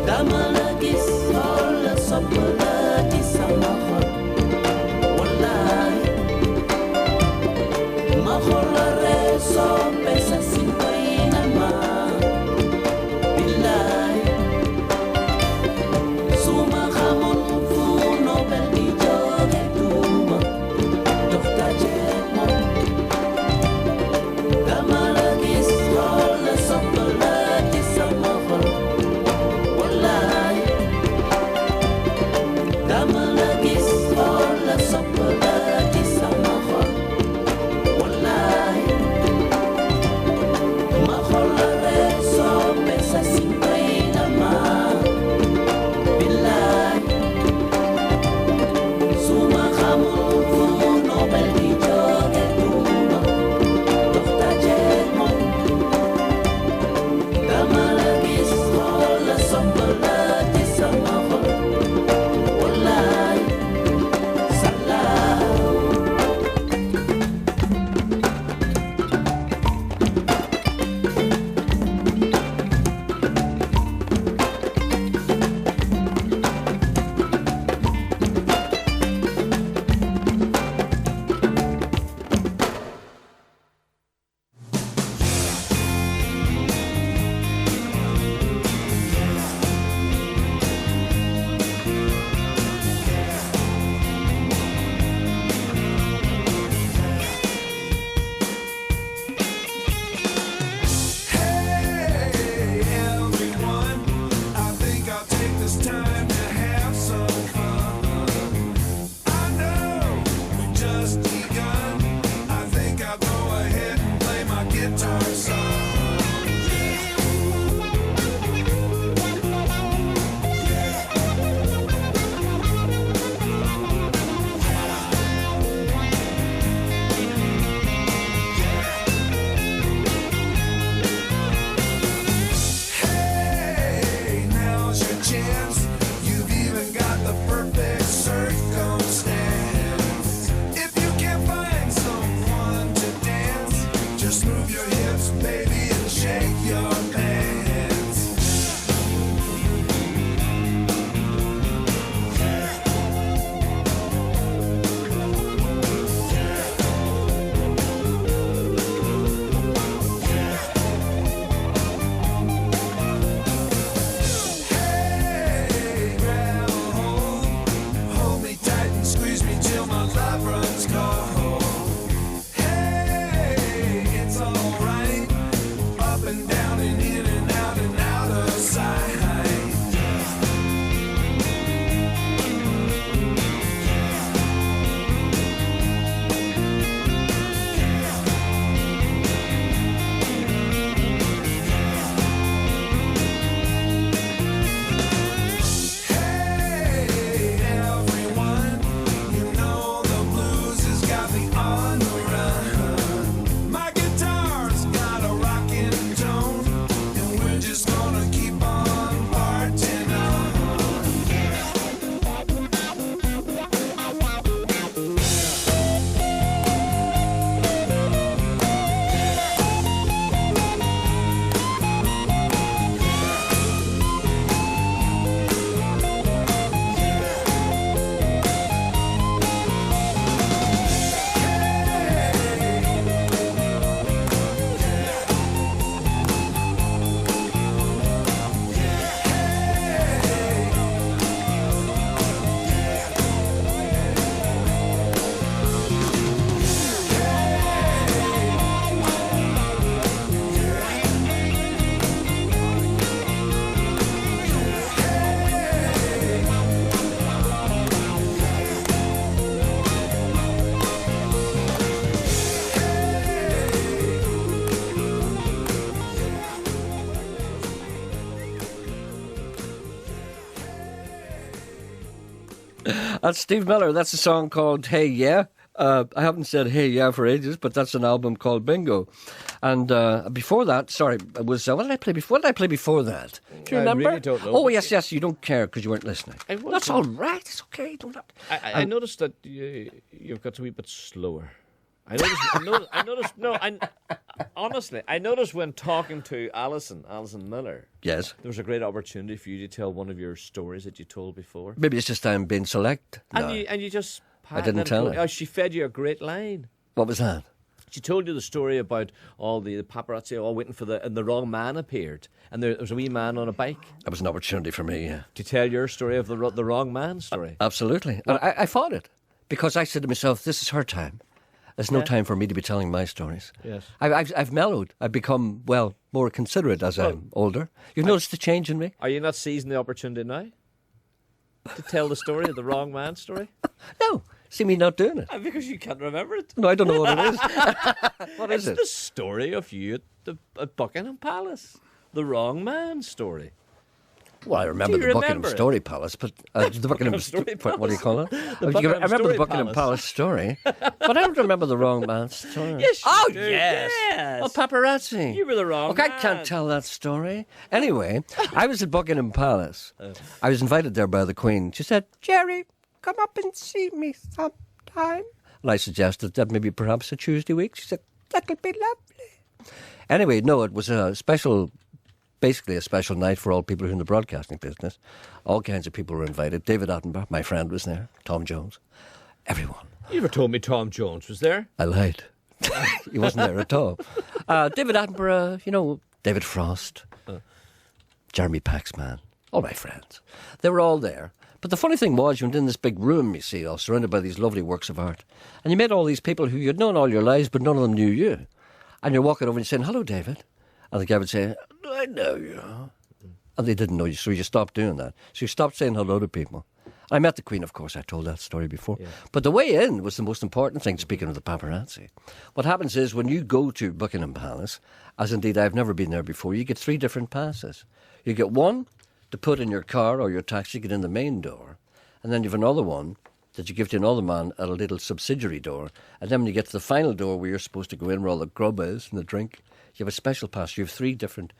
dama la gis xool la soppala ci sama xol wallaay ma xol la ree soppe sa simbay na ma billaay su ma xamoon fu Nobel di jóge duma dox dajeek moom dama la gis xool la soppala ci sama xol wallaay dama la gis xool la soppala ci sama xol wallaay ma xol la ree soppe sa simbay na ma billaay su ma xamul fu Nobel di jóge duma dox dajeek moom dama la gis xool la soppala ci sama xol wallaay salaam That's Steve Miller. That's a song called Hey Yeah. I haven't said Hey Yeah for ages, but that's an album called Bingo. And before that, sorry, it was what did I play before? What did I play before that? Do you remember? I really don't know. Oh yes, you don't care because you weren't listening. That's all right. It's okay. Don't have to. I noticed that you've got to be a bit slower. Honestly, I noticed when talking to Alison Miller. Yes. There was a great opportunity for you to tell one of your stories that you told before. Maybe it's just I'm being select. And you just. I didn't tell her. Oh, she fed you a great line. What was that? She told you the story about all the paparazzi all waiting for and the wrong man appeared, and there was a wee man on a bike. That was an opportunity for me, yeah. To tell your story of the wrong man story. Absolutely. And I fought it because I said to myself, this is her time. There's no time for me to be telling my stories. Yes. I've mellowed. I've become, more considerate as I'm older. You've noticed the change in me? Are you not seizing the opportunity now to tell the story of the wrong man story? No. See me not doing it. Because you can't remember it. No, I don't know what it is. What is it? It's the story of you at Buckingham Palace. The wrong man story. Well, I remember the Buckingham Story Palace, but the Buckingham Story Palace. What do you call it? I remember the Buckingham Palace story, but I don't remember the wrong man's story. Yes, you do. Yes. Oh, paparazzi. You were the wrong man. I can't tell that story. Anyway, I was at Buckingham Palace. I was invited there by the Queen. She said, Gerry, come up and see me sometime. And I suggested that maybe perhaps a Tuesday week. She said, that'll be lovely. Anyway, no, it was basically a special night for all people who are in the broadcasting business. All kinds of people were invited. David Attenborough, my friend, was there. Tom Jones. Everyone. You never told me Tom Jones was there. I lied. He wasn't there at all. David Attenborough, David Frost, Jeremy Paxman, all my friends. They were all there. But the funny thing was, you went in this big room, you see, all surrounded by these lovely works of art. And you met all these people who you'd known all your lives, but none of them knew you. And you're walking over and you're saying, hello, David. And the guy would say, I know you. And they didn't know you, so you stopped doing that. So you stopped saying hello to people. I met the Queen, of course. I told that story before. Yeah. But the way in was the most important thing, speaking of the paparazzi. What happens is when you go to Buckingham Palace, as indeed I've never been there before, you get 3 different passes. You get one to put in your car or your taxi, get in the main door. And then you have another one that you give to another man at a little subsidiary door. And then when you get to the final door where you're supposed to go in where all the grub is and the drink, you have a special pass. You have 3 different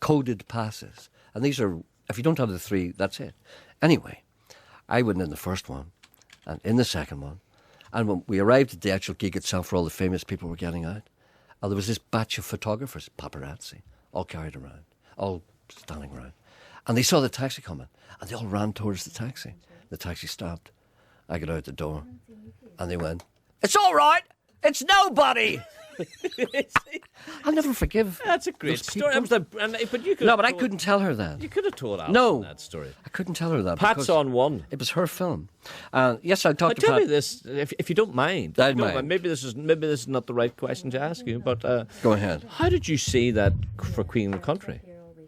coded passes. And these are, if you don't have the 3, that's it. Anyway, I went in the first one and in the second one. And when we arrived at the actual gig itself where all the famous people were getting out, there was this batch of photographers, paparazzi, all carried around, all standing around. And they saw the taxi coming and they all ran towards the taxi. The taxi stopped. I got out the door and they went, it's all right, it's nobody. I'll never forgive. That's a great story. But you could. No, but I couldn't tell her that. You could have told Alison that story. I couldn't tell her that. Pat's on one. It was her film. Yes, I'll talk to Pat. Tell me this, if you don't mind. I mind. Maybe this is not the right question to ask you, but go ahead. How did you see that for Queen of the Country?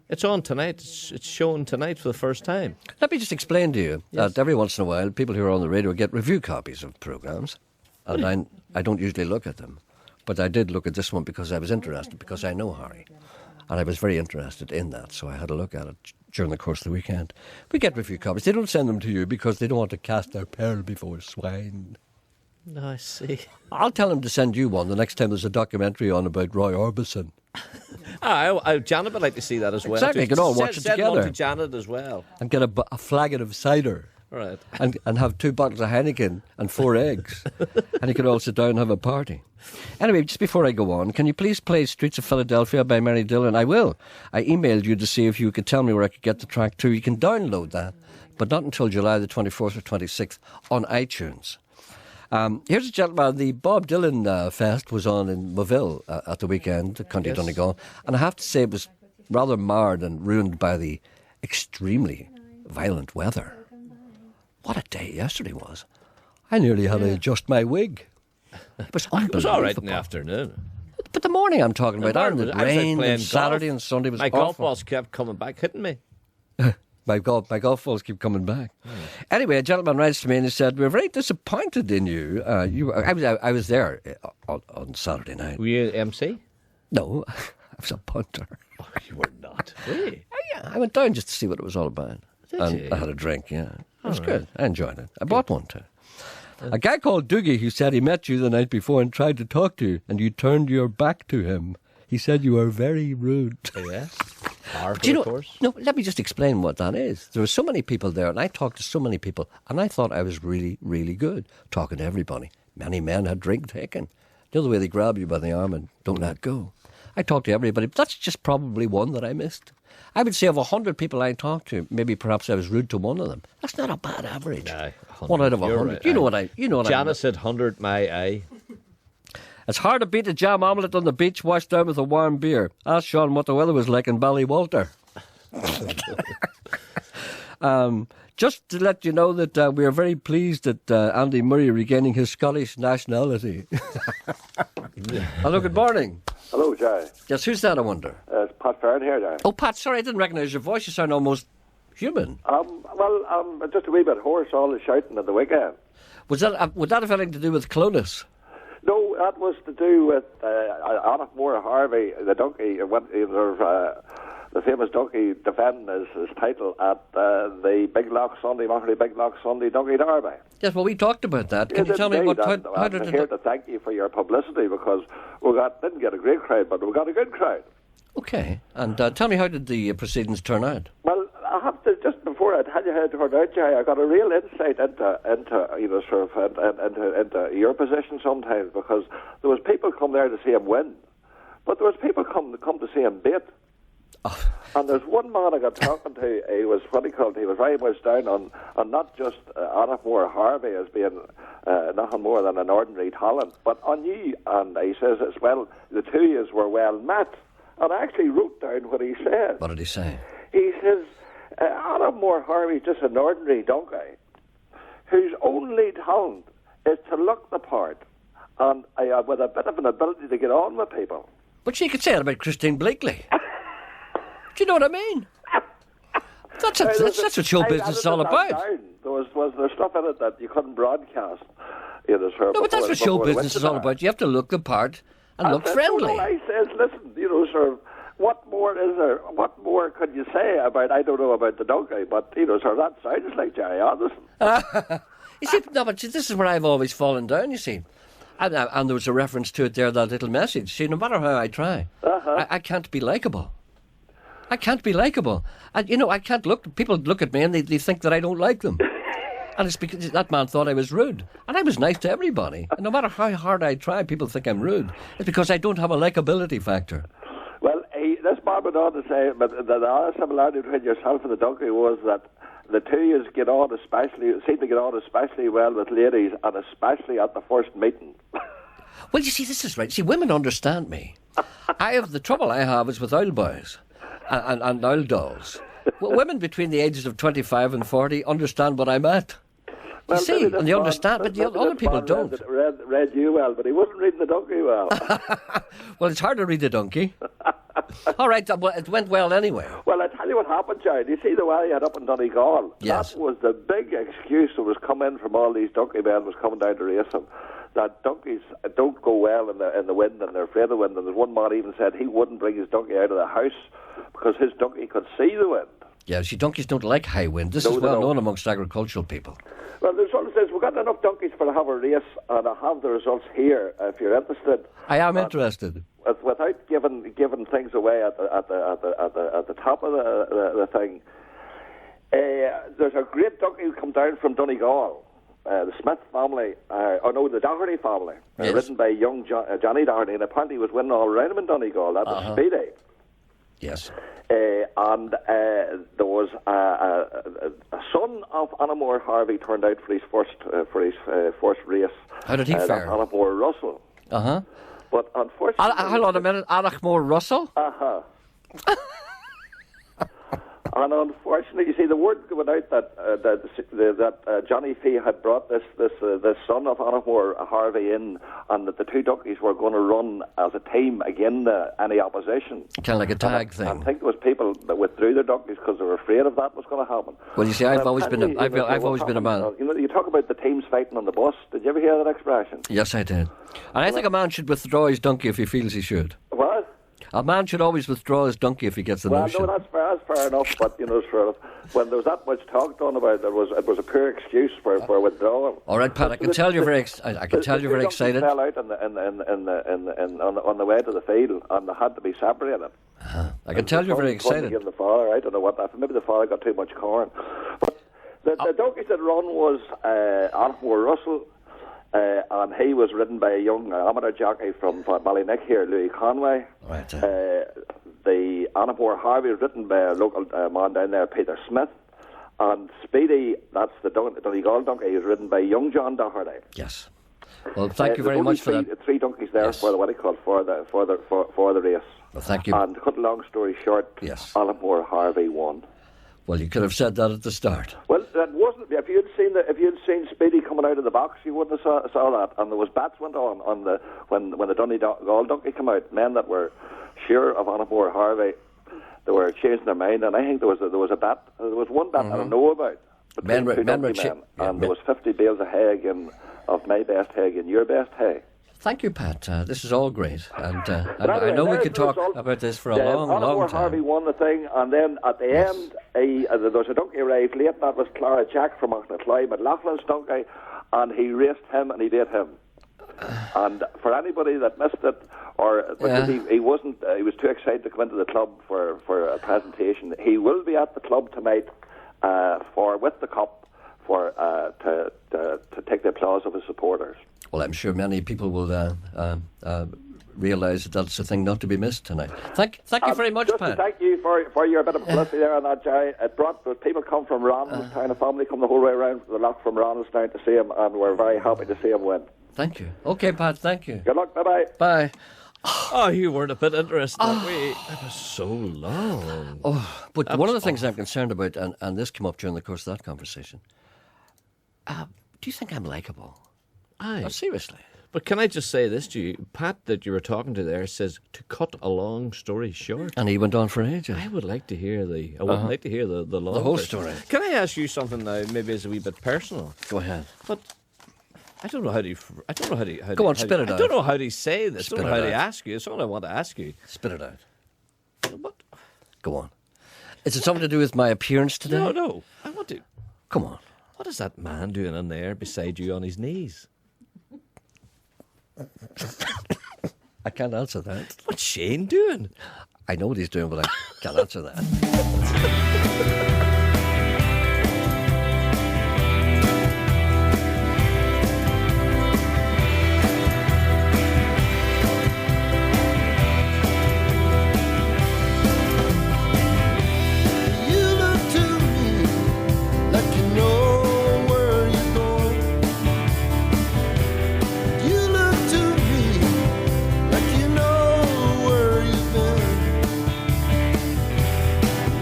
It's on tonight. It's shown tonight for the first time. Let me just explain to you that every once in a while, people who are on the radio get review copies of programmes, and I don't usually look at them. But I did look at this one because I was interested, because I know Harry. And I was very interested in that, so I had a look at it during the course of the weekend. We get review copies. They don't send them to you because they don't want to cast their pearl before swine. No, I see. I'll tell them to send you one the next time there's a documentary on about Roy Orbison. Janet would like to see that as well. Exactly, you can all watch it together. Send one to Janet as well. And get a flagon of cider. Right. And have 2 bottles of Heineken and 4 eggs. And you could all sit down and have a party. Anyway, just before I go on, can you please play Streets of Philadelphia by Mary Dillon? I will. I emailed you to see if you could tell me where I could get the track to. You can download that, but not until July the 24th or 26th on iTunes. Here's a gentleman. The Bob Dylan Fest was on in Moville at the weekend, County Donegal. And I have to say it was rather marred and ruined by the extremely violent weather. What a day yesterday was. I nearly had to adjust my wig. It was unbelievable. It was all right in the afternoon. But the morning I'm talking about, it rained, and Saturday and Sunday was awful. My golf balls kept coming back, hitting me. My golf balls keep coming back. Anyway, a gentleman writes to me and he said, we're very disappointed in you. I was there on Saturday night. Were you MC? No, I was a punter. Oh, you were not. Really? Yeah, I went down just to see what it was all about. Did and you? I had a drink, yeah. was good. I enjoyed it. I bought one too. A guy called Doogie who said he met you the night before and tried to talk to you, and you turned your back to him. He said you were very rude. Yes. Powerful, Do you know, of course. no, let me just explain what that is. There were so many people there, and I talked to so many people, and I thought I was really, really good talking to everybody. Many men had drink taken. The other way they grab you by the arm and don't let go. I talked to everybody, but that's just probably one that I missed. I would say of 100 people I talked to, maybe perhaps I was rude to one of them. That's not a bad average. No, 1 out of 100. Right. You know what I Janice said 100, my eye. It's hard to beat a jam omelette on the beach washed down with a warm beer. Ask Sean what the weather was like in Ballywalter. Just to let you know that we are very pleased at Andy Murray regaining his Scottish nationality. Hello, good morning. Hello, Jerry. Yes, who's that, I wonder? It's Pat Farron here, Jerry. Oh, Pat, sorry, I didn't recognise your voice. You sound almost human. Just a wee bit hoarse, all the shouting at the weekend. Would that have anything to do with Clonus? No, that was to do with Anna Moore Harvey, the donkey, the famous donkey defending his title at the Big Lock Sunday, Mockery Big Lock Sunday Donkey Derby. Yes, well, we talked about that. Can you tell me how did I'm here to thank you for your publicity, because we didn't get a great crowd, but we got a good crowd. Okay, and tell me, how did the proceedings turn out? Well, I have to, just before I tell you how it turned out, Jay, I got a real insight into your position sometimes, because there was people come there to see him win, but there was people come to see him bait. Oh. And there's one man I got talking to. He was he was very much down on not just Anna Moore Harvey as being nothing more than an ordinary talent, but on you. And he says as well, the two of you were well met. And I actually wrote down what he said. What did he say? He says, Anna Moore Harvey is just an ordinary donkey whose only talent is to look the part and with a bit of an ability to get on with people. But she could say that about Christine Bleakley. Do you know what I mean? That's what show business is all about. There was stuff in it that you couldn't broadcast. No, but that's what show business is all about. You have to look the part and look friendly. Well, I says, listen, what more is there? What more could you say about, I don't know about the donkey, but, that sounds like Gerry Anderson. You see, no, but this is where I've always fallen down, you see. And there was a reference to it there, that little message. See, no matter how I try, I can't be likeable. I can't be likeable. And, I can't look... People look at me and they think that I don't like them. And it's because that man thought I was rude. And I was nice to everybody. And no matter how hard I try, people think I'm rude. It's because I don't have a likability factor. Well, this man went on to say, but the other similarity between yourself and the donkey was that the two of you seem to get on especially well with ladies, and especially at the first meeting. Well, you see, this is right. See, women understand me. The trouble I have is with oil boys and oil dolls. Well, women between the ages of 25 and 40 understand what I'm at. You see, and they understand, but the other people don't. Read you well, but he wasn't reading the donkey well. Well, it's hard to read the donkey. All right, well, it went well anyway. Well, I tell you what happened, Jerry. Do you see the way he had up in Donegal? Yes. That was the big excuse that was coming from all these donkey men was coming down to race him. That donkeys don't go well in the wind, and they're afraid of the wind. And there's one man even said he wouldn't bring his donkey out of the house because his donkey could see the wind. Yeah, see, donkeys don't like high wind. This is well known amongst agricultural people. Well, the result says we've got enough donkeys for to have a race, and I have the results here if you're interested. I am interested. Without giving things away at the top of the thing, there's a great donkey who come down from Donegal. The Smith family, the Doherty family, yes. Ridden by young Johnny Doherty, and apparently he was winning all around him in Donegal. That was Speedy. Yes. And there was a son of Anna Moore Harvey turned out for his first race. How did he fare? Anna Moore Russell. But unfortunately, hold on a minute, Anna Moore Russell. And unfortunately, you see, the word went out that Johnny Fee had brought this son of Anna Moore Harvey in, and that the two donkeys were going to run as a team against any opposition. Kind of like a tag thing. I think there was people that withdrew their donkeys because they were afraid of that was going to happen. Well, you see, I've always been a man. You talk about the teams fighting on the bus. Did you ever hear that expression? Yes, I did. And I think a man should withdraw his donkey if he feels he should. What? A man should always withdraw his donkey if he gets the Well, notion. no, that's fair enough. But sort of, when there was that much talk done about it, it was a poor excuse for withdrawal. All right, Pat. I can tell you're very excited. Fell out on the way to the field, and they had to be separated. I can tell you're very excited. Give the father, I don't know what that. Maybe the father got too much corn. But the donkeys that run was Anthony Russell. And he was ridden by a young amateur jockey from Ballynick here, Louis Conway. Right. The Annabore Harvey was ridden by a local man down there, Peter Smith. And Speedy, that's the Donegal donkey, is ridden by young John Doherty. Yes. Well, thank you very much for that. 3 donkeys there for what he called for the race. Well, thank you. And to cut a long story short, Annabore Harvey won. Well, you could have said that at the start. Well, that wasn't. If you'd seen Speedy coming out of the box, you wouldn't have saw that. And there was bats went on when the Donegal donkey came out. Men that were sure of Annabore Harvey, they were changing their mind. And I think there was a bat. There was one bat that I know about. Men were and there was 50 bales of hay again, of my best hay and your best hay. Thank you, Pat. This is all great, and I know we could talk about this for a long time. Harvey won the thing, and then at the end, there was a donkey arrived late, and that was Clara Jack from Auchnacloy, McLaughlin's donkey, and he raced him and he beat him. And for anybody that missed it, or because he wasn't, he was too excited to come into the club for a presentation. He will be at the club tonight with the cup to take the applause of his supporters. Well, I'm sure many people will realise that that's a thing not to be missed tonight. Thank you very much, Pat. Thank you for your bit of publicity there on that, Gerry. It brought people come from Ronaldstown, a family come the whole way around the lot from Ronaldstown to see him, and we're very happy to see him win. Thank you. Okay, Pat, thank you. Good luck, bye-bye. Bye. Oh, you weren't a bit interested. It was so long. Oh, but one of the things I'm concerned about, and this came up during the course of that conversation, do you think I'm likeable? Aye. Oh, seriously. But can I just say this to you? Pat, that you were talking to there, says to cut a long story short. And he went on for ages. I would like to hear the long the whole version. story. Can I ask you something now? Maybe it's a wee bit personal. Go ahead. But I don't know how to. Go on, spit it out. I don't know how to say this. Spit I don't know it how to out. ask you. It's all I want to ask you. Spit it out. What? Go on. Is it something to do with my appearance today? No. I want to. Come on. What is that man doing in there beside you on his knees? I can't answer that. What's Shane doing? I know what he's doing, but I can't answer that.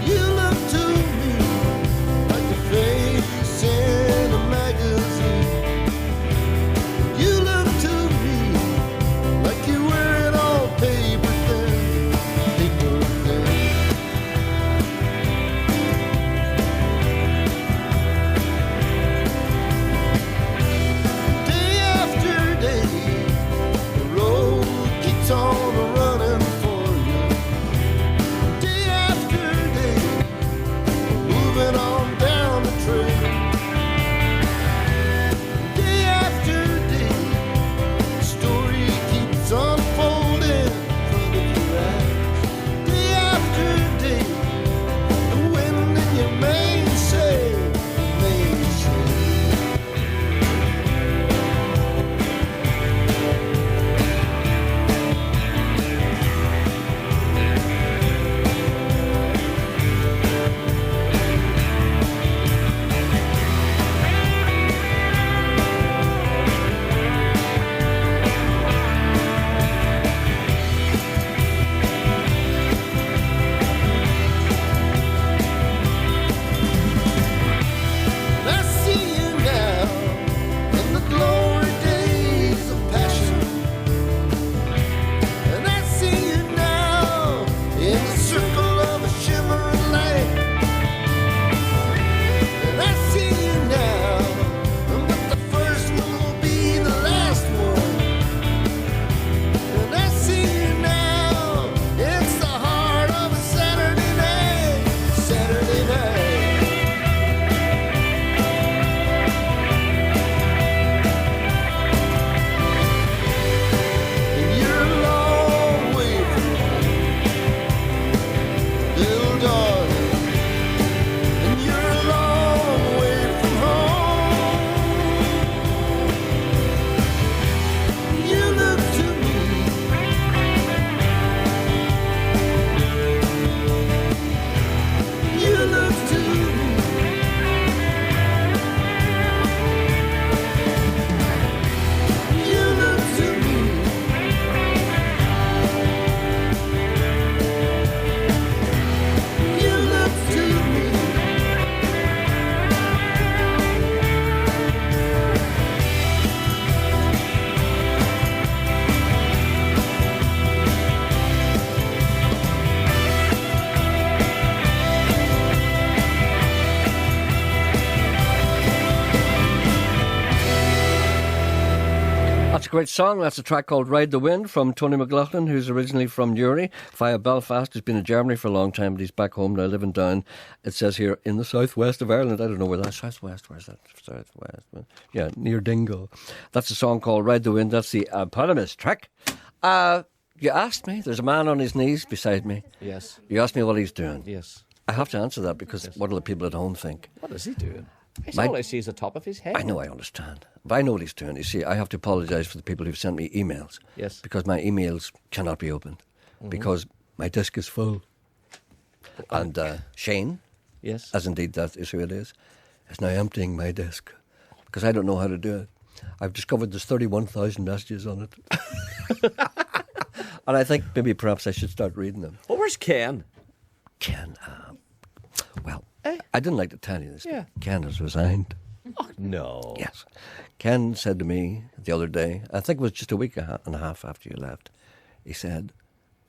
You look to me a great song. That's a track called Ride the Wind from Tony McLaughlin, who's originally from Gerry, via Belfast. He's been in Germany for a long time, but he's back home now, living down, it says here, in the southwest of Ireland. I don't know where that's southwest. Where's that? Southwest. Yeah, near Dingle. That's a song called Ride the Wind. That's the eponymous track. You asked me. There's a man on his knees beside me. Yes. You asked me what he's doing. Yes. I have to answer that because what do the people at home think? What is he doing? All I see is the top of his head. I know, I understand. But I know what he's doing. You see, I have to apologise for the people who've sent me emails. Yes. Because my emails cannot be opened. Because my disk is full. And Shane, yes, as indeed that is who it is now emptying my disk. Because I don't know how to do it. I've discovered there's 31,000 messages on it. And I think maybe perhaps I should start reading them. Well, where's Ken? Ken, I didn't like to tell you this. Yeah. Ken has resigned. Oh, no. Yes. Ken said to me the other day, I think it was just a week and a half after you left, he said,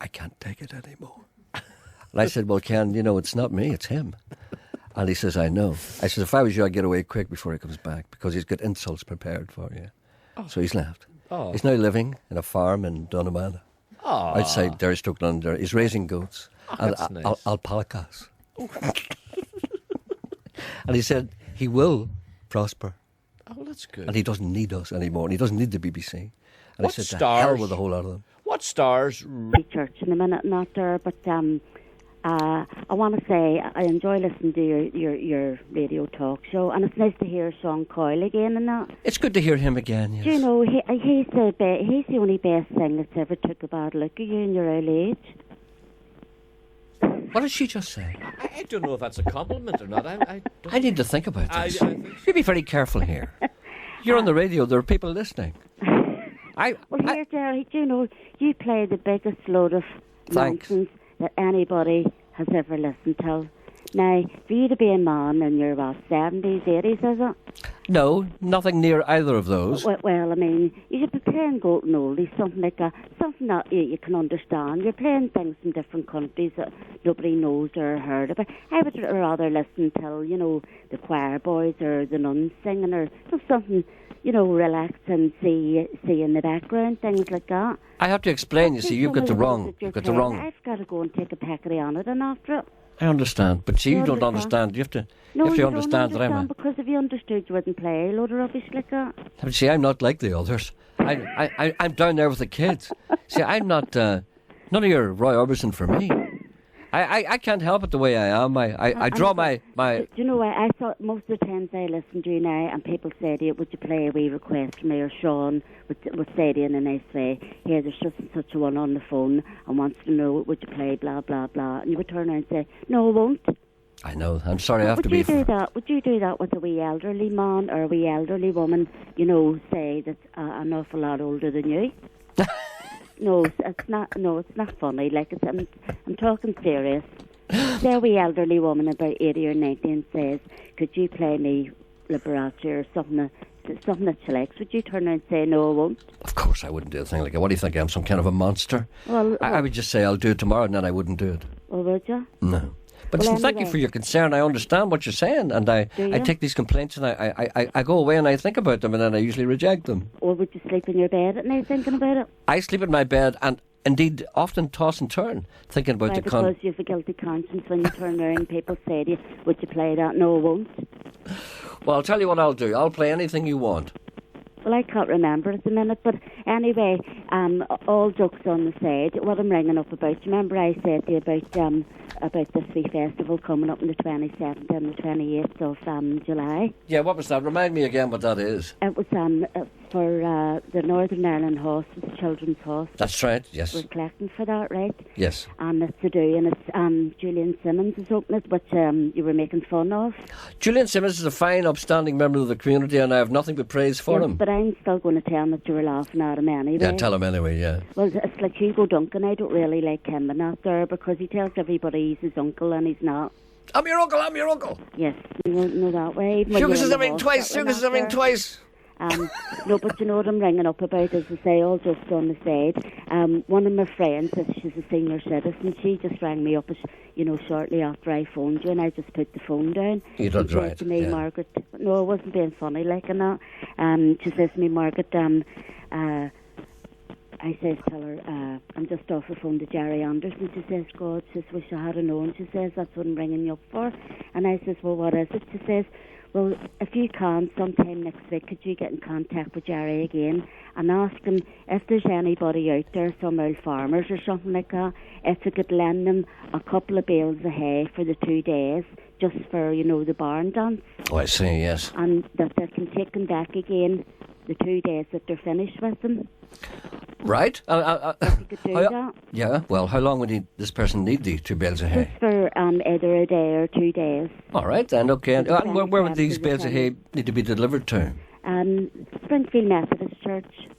I can't take it anymore. And I said, well, Ken, you know, it's not me, it's him. And he says, I know. I said, if I was you, I'd get away quick before he comes back because he's got insults prepared for you. Oh. So he's left. Oh. He's now living in a farm in Donaghmore. Oh. Outside Derrystoke, London. He's raising goats and that's nice. alpacas. And he said he will prosper. Oh, that's good. And he doesn't need us anymore. And he doesn't need the BBC. And What I said, to stars? hell with a whole lot of them. What stars? Church in a minute, not there, but I want to say I enjoy listening to your radio talk show, and it's nice to hear Sean Coyle again and that. It's good to hear him again, yes. Do you know, he's the only best thing that's ever took a bad look at you in your early age. What did she just say? I don't know if that's a compliment or not. I need to think about this. I think You be very careful here. You're on the radio. There are people listening. Here, Gerry, do you know, you play the biggest load of Thanks. nonsense that anybody has ever listened to. Now, for you to be a man in your, 70s, 80s, is it? No, nothing near either of those. Well, I mean, you should be playing golden oldies, something like something that you can understand. You're playing things from different countries that nobody knows or heard about. I would rather listen to, you know, the choir boys or the nuns singing or just something, you know, relax and see in the background, things like that. I have to explain, you see, you've got the wrong. I've got to go and take a peccary on it and after it. I understand, but see, you don't understand. You have to understand that I'm a... because if you understood, you wouldn't play a load of rubbish like that. But see, I'm not like the others. I'm down there with the kids. See, I'm not... none of your Roy Orbison for me. I can't help it the way I am. I draw my... Do you know what? I thought most of the times I listen to you now and people say to you, would you play a wee request for me, or Sean would say to you in a nice way, here, there's just such a one on the phone and wants to know, would you play blah, blah, blah. And you would turn around and say, no, I won't. I know. I'm sorry, I have to be... Would you do that with a wee elderly man or a wee elderly woman, you know, say that's an awful lot older than you? No, it's not. No, it's not funny. Like I'm talking serious. Say a wee elderly woman about 80 or 90 and says, "Could you play me Liberace or something that she likes?" Would you turn around and say, "No, I won't"? Of course, I wouldn't do a thing like that. What do you think? I'm some kind of a monster? Well, I would just say I'll do it tomorrow, and then I wouldn't do it. Well, would you? No. But Well, listen, thank you anyway. for your concern. I understand what you're saying, and I take these complaints and I go away and I think about them, and then I usually reject them. Or would you sleep in your bed at night thinking about it? I sleep in my bed and indeed often toss and turn thinking about the because you have a guilty conscience when you turn around and people say to you, would you play that? No, I won't. Well, I'll tell you what I'll do. I'll play anything you want. Well, I can't remember at the minute, but anyway, all jokes on the side, what I'm ringing up about, you remember I said to you about this wee festival coming up on the 27th and the 28th of July? Yeah, what was that? Remind me again what that is. It was for the Northern Ireland Hospice, Children's Hospice. That's right, yes. We're collecting for that, right? Yes. And it's to do, and it's Julian Simmons is opening it, which you were making fun of. Julian Simmons is a fine, upstanding member of the community, and I have nothing but praise for him. But I'm still going to tell him that you were laughing at him anyway. Yeah, tell him anyway, yeah. Well, it's like Hugo Duncan. I don't really like him and that there because he tells everybody he's his uncle and he's not. I'm your uncle, I'm your uncle. Yes, you know that way. Sugar says everything twice, Sugar says everything twice. No, but you know what I'm ringing up about, as I say, all just on the side. One of my friends, she's a senior citizen, she just rang me up, shortly after I phoned you, and I just put the phone down. You did right. To me, Margaret, no, I wasn't being funny, like, and that. She says to me, Margaret, I says, tell her, I'm just off the phone to Gerry Anderson. She says, God, she says, wish I had known. She says, that's what I'm ringing you up for. And I says, well, what is it? She says, well, if you can, sometime next week, could you get in contact with Gerry again and ask him if there's anybody out there, some old farmers or something like that, if they could lend them a couple of bales of hay for the 2 days, just for, the barn dance. Oh, I see, yes. And that they can take them back again the 2 days that they're finished with them. Right. If you could do that. Yeah, well, how long would this person need the 2 bales of hay? Just for either a day or 2 days. All right, then, okay. And where would these bales of hay need to be delivered to? Springfield Methodist Church.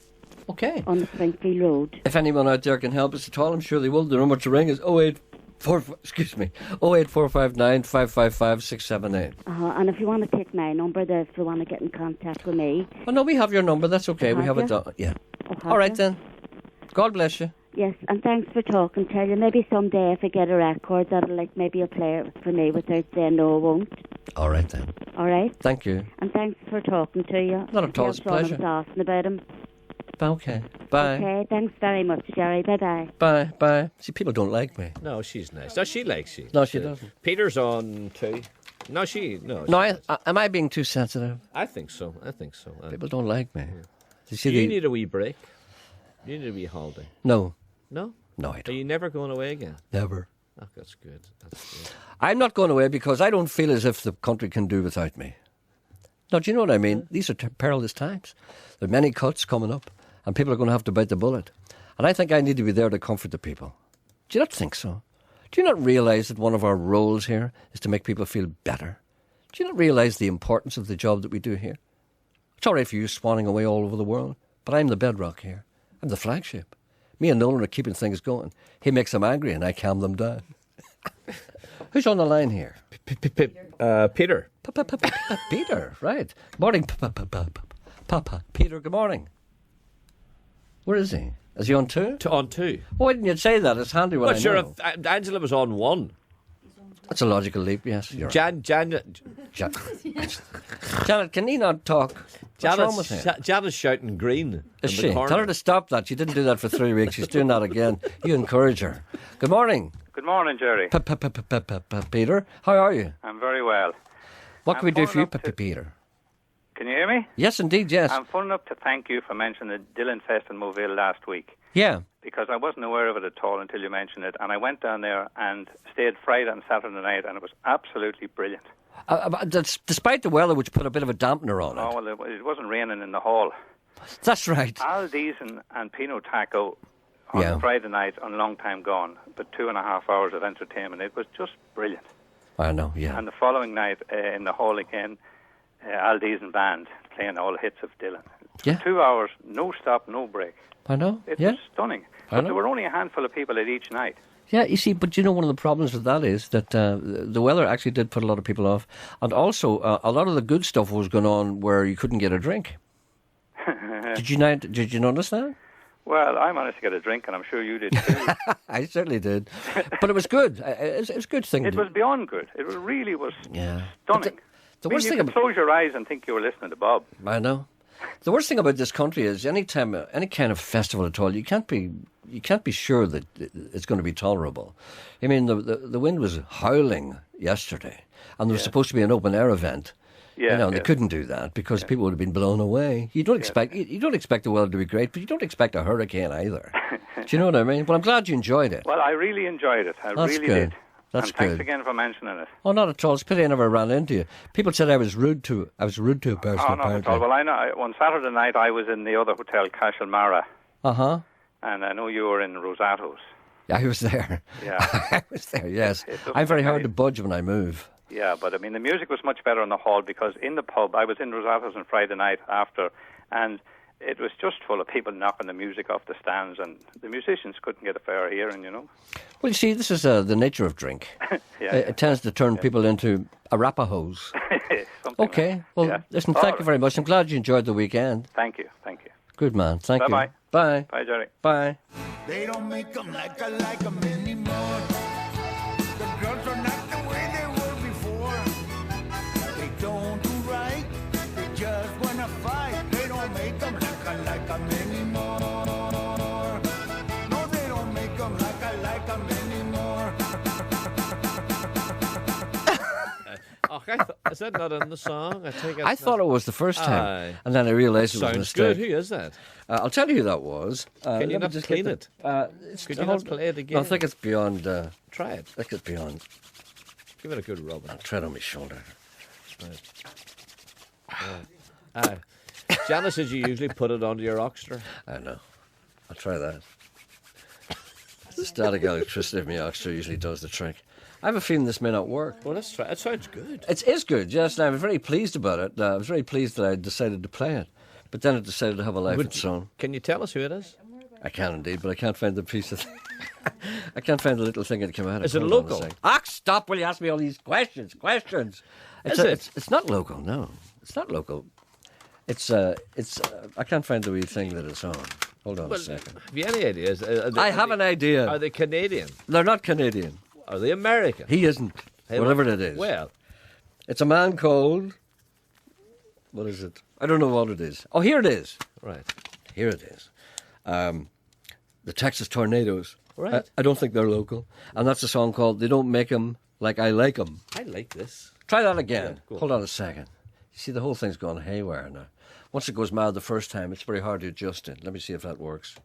Okay. On the Springfield Road. If anyone out there can help us at all, I'm sure they will. The number to ring is 08459 555 678. And if you want to take my number, if you want to get in contact with me. Oh, no, we have your number. That's okay. We have it done. Yeah. All right, then. God bless you. Yes, and thanks for talking. Tell you, maybe someday if I get a record, maybe you'll play it for me without saying no, I won't. All right, then. All right. Thank you. And thanks for talking to you. Not at all. It's a pleasure. I was asking about him. Okay. Bye. Okay, thanks very much, Gerry. Bye-bye. Bye. Bye. See, people don't like me. No, she's nice. No, she likes you. No, she doesn't. Peter's on too. No. Am I being too sensitive? I think so. People don't like me. Yeah. You need a wee break. You need a wee holiday. No. No? No, I don't. Are you never going away again? Never. Oh, that's good. I'm not going away because I don't feel as if the country can do without me. No, do you know what I mean? These are perilous times. There are many cuts coming up, and people are going to have to bite the bullet. And I think I need to be there to comfort the people. Do you not think so? Do you not realise that one of our roles here is to make people feel better? Do you not realise the importance of the job that we do here? It's all right for you swanning away all over the world, but I'm the bedrock here. I'm the flagship. Me and Nolan are keeping things going. He makes them angry and I calm them down. Who's on the line here? Peter. Peter, right. Morning, Papa. Peter, good morning. Where is he? Is he on 2? On 2. Why didn't you say that? It's handy when I know. Sure, if Angela was on 1. That's a logical leap, yes. Janet, can he not talk? What's wrong with him? Janet's shouting green. Is she? Tell her to stop that. She didn't do that for 3 weeks. She's doing that again. You encourage her. Good morning. Good morning, Gerry. Peter, how are you? I'm very well. What can we do for you, Peter? Can you hear me? Yes, indeed, yes. I'm phoning up to thank you for mentioning the Dylan Fest in Moville last week. Yeah. Because I wasn't aware of it at all until you mentioned it. And I went down there and stayed Friday and Saturday night, and it was absolutely brilliant. Despite the weather, which put a bit of a dampener on it. Oh, well, it wasn't raining in the hall. That's right. Al Deason and Pino Taco on Friday night on Long Time Gone, but 2.5 hours of entertainment. It was just brilliant. I know, yeah. And the following night in the hall again, Al Deason Band playing all hits of Dylan. Yeah. 2 hours, no stop, no break. I know. It was stunning. But there were only a handful of people at each night. Yeah, you see, but you know, one of the problems with that is that the weather actually did put a lot of people off. And also, a lot of the good stuff was going on where you couldn't get a drink. Did you notice that? Well, I managed to get a drink, and I'm sure you did too. I certainly did. But it was good. It was a good thing. It was beyond good. It really was stunning. The worst thing you could close your eyes and think you were listening to Bob. I know. The worst thing about this country is any kind of festival at all, you can't be sure that it's going to be tolerable. I mean, the wind was howling yesterday, and there was supposed to be an open air event. And they couldn't do that because people would have been blown away. You don't expect the weather to be great, but you don't expect a hurricane either. Do you know what I mean? Well, I'm glad you enjoyed it. Well, I really enjoyed it. I really did. That's and good. Thanks again for mentioning it. Oh, not at all. It's a pity I never ran into you. People said I was rude to a person. Oh, not at all. Well, I know. On Saturday night, I was in the other hotel, Cashel-Mara. And I know you were in Rosato's. Yeah, I was there. Yeah. I was there, yes. I'm very hard to budge when I move. Yeah, but I mean, the music was much better in the hall because in the pub, I was in Rosato's on Friday night after, and it was just full of people knocking the music off the stands, and the musicians couldn't get a fair hearing, Well, you see, this is the nature of drink. It tends to turn people into Arapahoes. Okay. Well, listen, thank you very much. I'm glad you enjoyed the weekend. Thank you. Good man. Thank Bye-bye. you. Bye. Bye, Gerry. Bye. They don't make them like I like them anymore. The girls are not the way they were before. They don't do right. They just wanna fight. They don't make them like I like them anymore. No, they don't make them like I like them anymore. Is that not in the song? I thought it was the first time, and then I realised it was a mistake. Sounds good. Who is that? I'll tell you who that was. Can you not just clean it? Could you not play it again? No, I think it's beyond. Try it. I think it's beyond. Give it a good rub. I'll try it on my shoulder. Right. Janice says you usually put it onto your Oxter. I know. I'll try that. The static electricity of my Oxter usually does the trick. I have a feeling this may not work. Well, let's try. It sounds good. It is good, yes, and I was very pleased about it. I was very pleased that I decided to play it. But then it decided to have a life of its own. Can you tell us who it is? I can indeed, but I can't find the piece of... I can't find the little thing that came out of it. Is it Hold on a local? sec. Stop, will you ask me all these questions? It's not local, no. It's not local. It's I can't find the wee thing that it's on. Hold on a second. Have you any ideas? I have an idea. Are they Canadian? They're not Canadian. Are they American? He isn't. Whatever it is. Well, it's a man called... What is it? I don't know what it is. Oh, here it is. Right. Here it is. The Texas Tornadoes. Right. I don't think they're local. And that's a song called They Don't Make 'Em Like I Like 'Em. I like this. Try that again. Yeah, Hold on a second. You see, the whole thing's gone haywire now. Once it goes mad the first time, it's very hard to adjust it. Let me see if that works.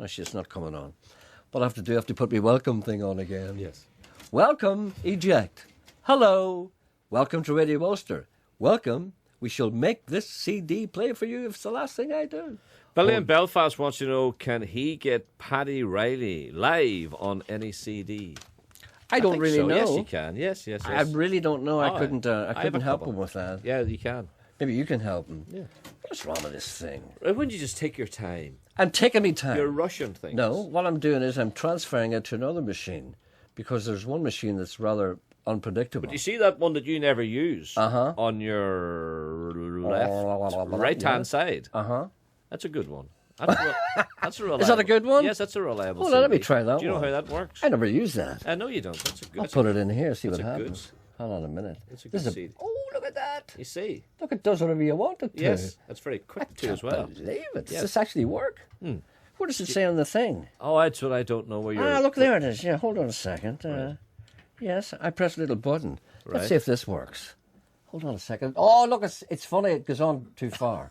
Actually, it's not coming on. What I have to do, I have to put my welcome thing on again. Yes. Welcome, eject. Hello. Welcome to Radio Ulster. Welcome. We shall make this CD play for you if it's the last thing I do. Billy in Belfast wants to know, can he get Paddy Riley live on any CD? I don't think really so. know. Yes, you can. Yes. I really don't know. I couldn't have help a him with that. Yeah, you can. Maybe you can help him. Yeah. What's wrong with this thing? Wouldn't you just take your time? I'm taking me time. You're rushing things. No, what I'm doing is I'm transferring it to another machine because there's one machine that's rather unpredictable. But you see that one that you never use on your right-hand side? That's a good one. That's a reliable. Is that a good one? Yes, that's a reliable Hold on, let me CD. try that Do you know one. how that works? I never use that. I know you don't. That's a good. I'll put it in here, see what that's a good- happens. Hold on a minute. It's a good CD. Oh, look at that. You see? Look, it does whatever you want it to. Yes, that's very quick too as well. Believe it. Does Yes. this actually work? What does it say on the thing? Oh, that's what I don't know where you're... Look, there it is. Yeah, hold on a second. Yes, I press a little button. Right. Let's see if this works. Hold on a second. Oh, look, it's funny. It goes on too far.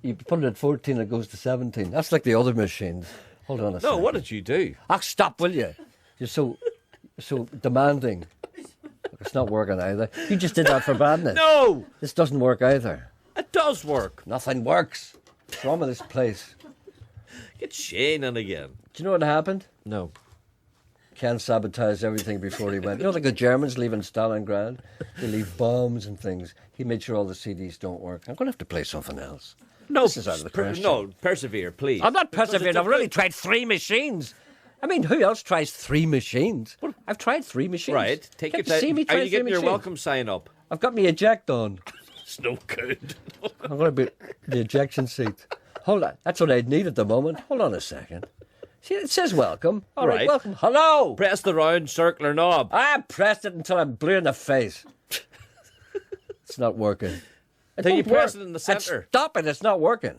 You put it at 14, it goes to 17. That's like the other machines. Hold on a second. No, what did you do? Stop, will you? You're so demanding. Look, it's not working either. You just did that for badness. No! This doesn't work either. It does work. Nothing works. What's wrong with this place? Get Shane in again. Do you know what happened? No. Ken sabotaged everything before he went. You know, like the Germans leaving Stalingrad? They leave bombs and things. He made sure all the CDs don't work. I'm going to have to play something else. No, This is out of the question. no, persevere, please. I'm not persevering. I've really tried 3 machines. I mean, who else tries 3 machines? I've tried 3 machines. Right, take your Can't you see time. me Are try you 3 getting your machines? welcome sign up? I've got my eject on. It's no good. I'm going to be the ejection seat. Hold on. That's what I need at the moment. Hold on a second. See, it says welcome. All right, Right. welcome. Hello. Press the round circular knob. I pressed it until I'm blue in the face. It's not working. Then you don't press work. it in the centre. Stop it. It's not working.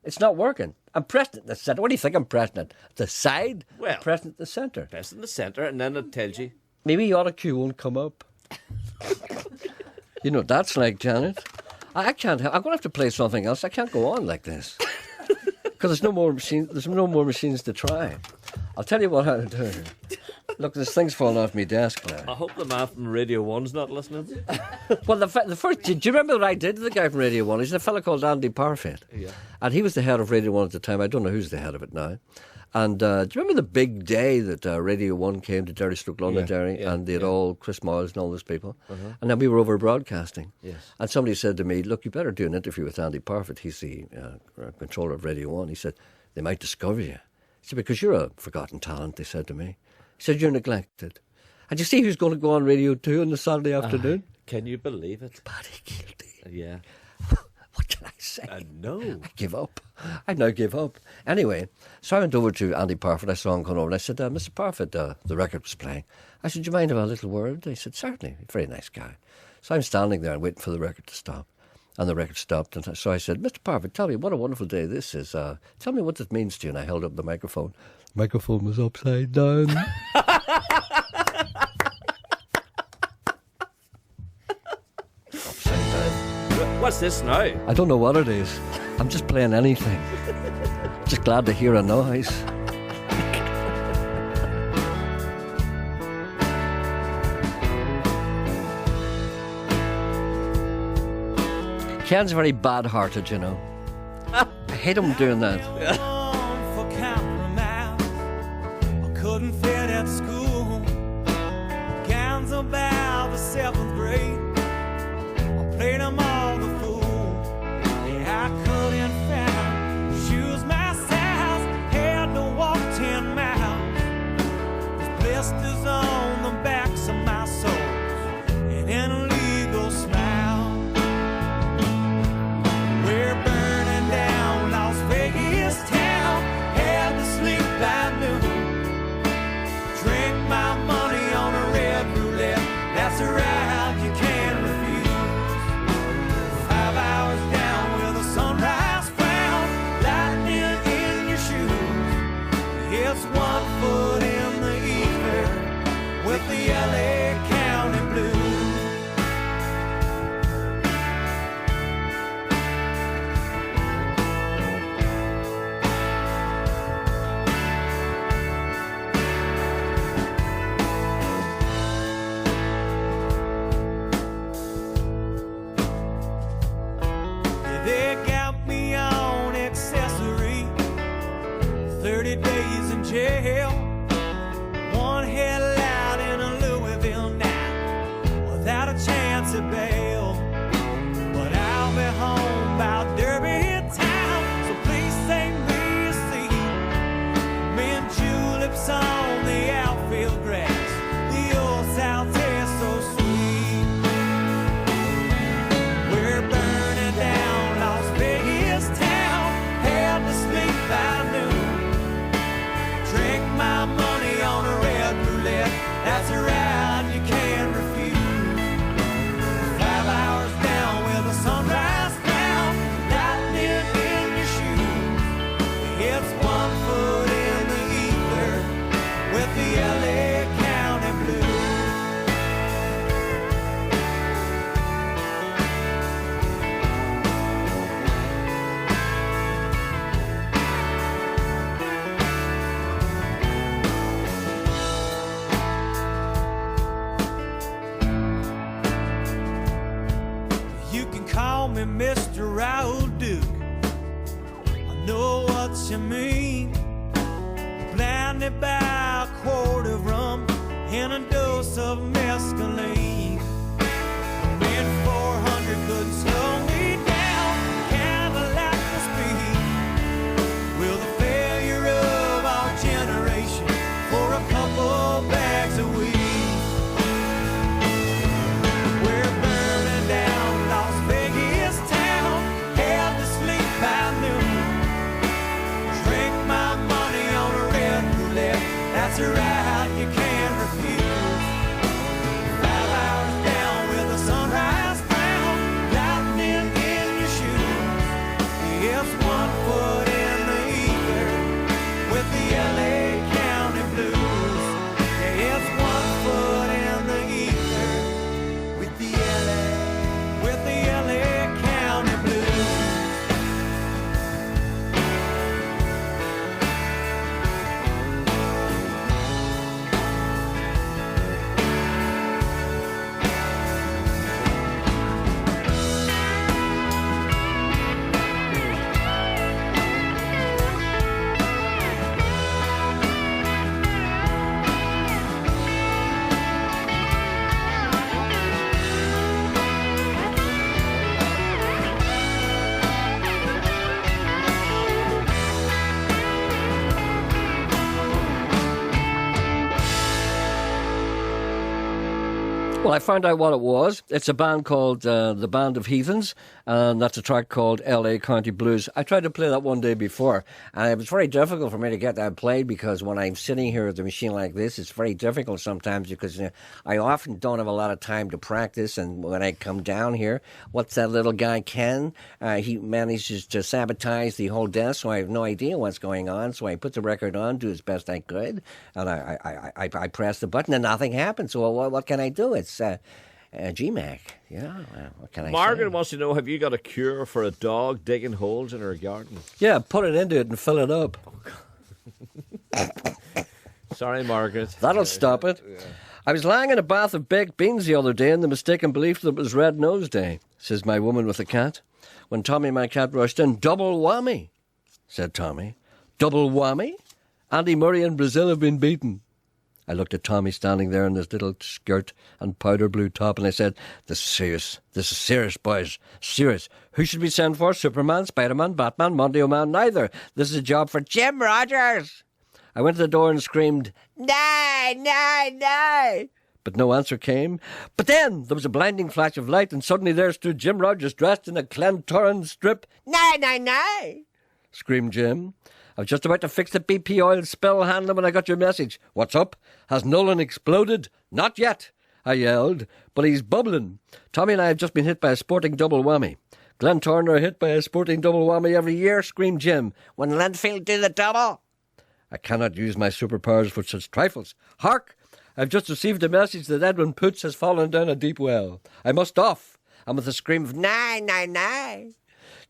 It's not working. I'm pressing it in the centre. What do you think I'm pressing it? The side? Well, I'm pressing it in the centre. Press in the centre and then it tells you. Maybe your cue won't come up. You know what that's like, Janet. I can't. I'm going to have to play something else. I can't go on like this because there's no more machines. There's no more machines to try. I'll tell you what I'll do. Look, this thing's falling off my desk now. I hope the man from Radio 1's not listening. Well, the first. Do you remember what I did to the guy from Radio 1? He's a fellow called Andy Parfit. Yeah. And he was the head of Radio 1 at the time. I don't know who's the head of it now. And do you remember the big day that Radio 1 came to Derry Stoke Londonderry and they had all Chris Miles and all those people? And then we were over broadcasting. Yes. And somebody said to me, look, you better do an interview with Andy Parfitt. He's the controller of Radio 1. He said, they might discover you. He said, because you're a forgotten talent, they said to me. He said, you're neglected. And you see who's going to go on Radio 2 on the Saturday afternoon? Can you believe it? Paddy Guilty. Yeah. What can I say? No. I give up. I now give up. Anyway, so I went over to Andy Parfitt. I saw him come over and I said, Mr. Parfitt, the record was playing. I said, do you mind if I have a little word? He said, certainly. Very nice guy. So I'm standing there and waiting for the record to stop. And the record stopped. And so I said, Mr. Parfitt, tell me what a wonderful day this is. Tell me what this means to you. And I held up the microphone. The microphone was upside down. Upside down. What's this now? I don't know what it is. I'm just playing anything. Just glad to hear a noise. Ken's very bad-hearted, you know. I hate him doing that. For compromise, I couldn't fit at school. Gowns about the 7th grade, I played them all the fool. Yeah, I couldn't find shoes my size, had to walk 10 miles. There's blisters on the backs of my soles, and an illegal smile. We're burning down Las Vegas town, had to sleep by noon. Drink my money on a red roulette, that's a ride you can't refuse. 5 hours down with a sunrise frown, lightning in your shoes. It's 1 foot in the ether with the LA County Blues. They got me on accessory, 30 days in jail. One headlight in a Louisville night, without a chance of bail. But I'll be home by Derby town, so please sing me a seat. Me and tulips on the outfield grass, the old South tastes so sweet. We're burning down Las Vegas town, had to sleep by noon. Drink my money on a red roulette, that's a ride you can't refuse. 5 hours down with a sunrise down, lightning in your shoes. It's 1 foot in the ether with the LA County Blues. You can call me Mr. Raoul Duke, I know what you mean. Blinded by a quart of rum and a dose of mescaline. A man 400 couldn't slow me down, Cadillac the speed. Will the failure of our generation for a couple bags of weed. We're burning down Las Vegas town, had to sleep by noon. Drink my money on a red roulette, that's a ride you can't refuse. 5 hours Well, I found out what it was. It's a band called the Band of Heathens, and that's a track called L.A. County Blues. I tried to play that one day before, and it was very difficult for me to get that played because when I'm sitting here at the machine like this, it's very difficult sometimes because I often don't have a lot of time to practice, and when I come down here, what's that little guy, Ken? He manages to sabotage the whole desk, so I have no idea what's going on, so I put the record on, do as best I could, and I press the button, and nothing happens. So what can I do? It's GMAC. Yeah, well, what can I say? Margaret wants to know, have you got a cure for a dog digging holes in her garden? Yeah, put it into it and fill it up. Sorry, Margaret. That'll stop it. Yeah. I was lying in a bath of baked beans the other day in the mistaken belief that it was Red Nose Day, says my woman with the cat. When Tommy, my cat, rushed in, double whammy, said Tommy. Double whammy? Andy Murray and Brazil have been beaten. I looked at Tommy standing there in his little skirt and powder blue top, and I said, This is serious. This is serious, boys. Serious. Who should we send for? Superman, Spider-Man, Batman, Monday Man? Neither. This is a job for Jim Rogers. I went to the door and screamed, Nay, nay, nay. But no answer came. But then there was a blinding flash of light, and suddenly there stood Jim Rogers dressed in a Glentoran strip. Nay, nay, nay, screamed Jim. I was just about to fix the BP oil spill handle when I got your message. What's up? Has Nolan exploded? Not yet, I yelled, but he's bubbling. Tommy and I have just been hit by a sporting double whammy. Glentoran are hit by a sporting double whammy every year, screamed Jim. When Linfield do the double. I cannot use my superpowers for such trifles. Hark! I've just received a message that Edwin Poots has fallen down a deep well. I must off. And with a scream of nay, nay, nay,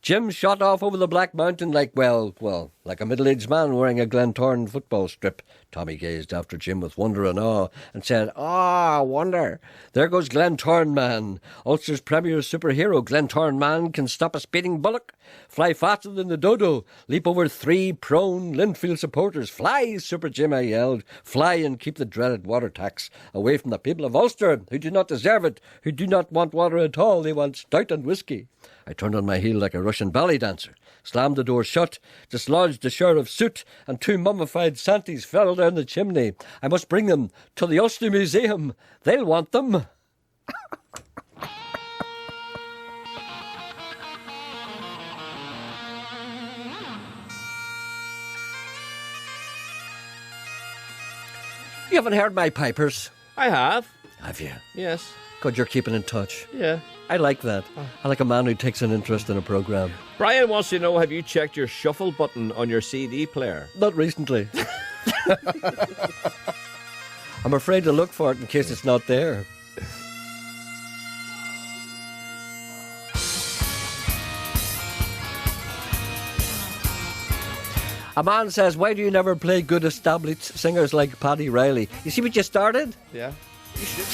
Jim shot off over the Black Mountain like a middle-aged man wearing a Glentoran football strip. Tommy gazed after Jim with wonder and awe and said, wonder. There goes Glentoran Man. Ulster's premier superhero. Glentoran Man can stop a speeding bullock, fly faster than the dodo, leap over 3 prone Linfield supporters. Fly, Super Jim, I yelled. Fly and keep the dreaded water tax away from the people of Ulster, who do not deserve it, who do not want water at all. They want stout and whiskey. I turned on my heel like a Russian ballet dancer, slammed the door shut, dislodged a sheriff's suit, and 2 mummified Santies fell down the chimney. I must bring them to the Ulster Museum. They'll want them. You haven't heard my pipers? I have. Have you? Yes. God, you're keeping in touch. Yeah. I like that. I like a man who takes an interest in a programme. Brian wants to know, have you checked your shuffle button on your CD player? Not recently. I'm afraid to look for it in case it's not there. A man says, why do you never play good established singers like Paddy Riley? You see what you started? Yeah. You should.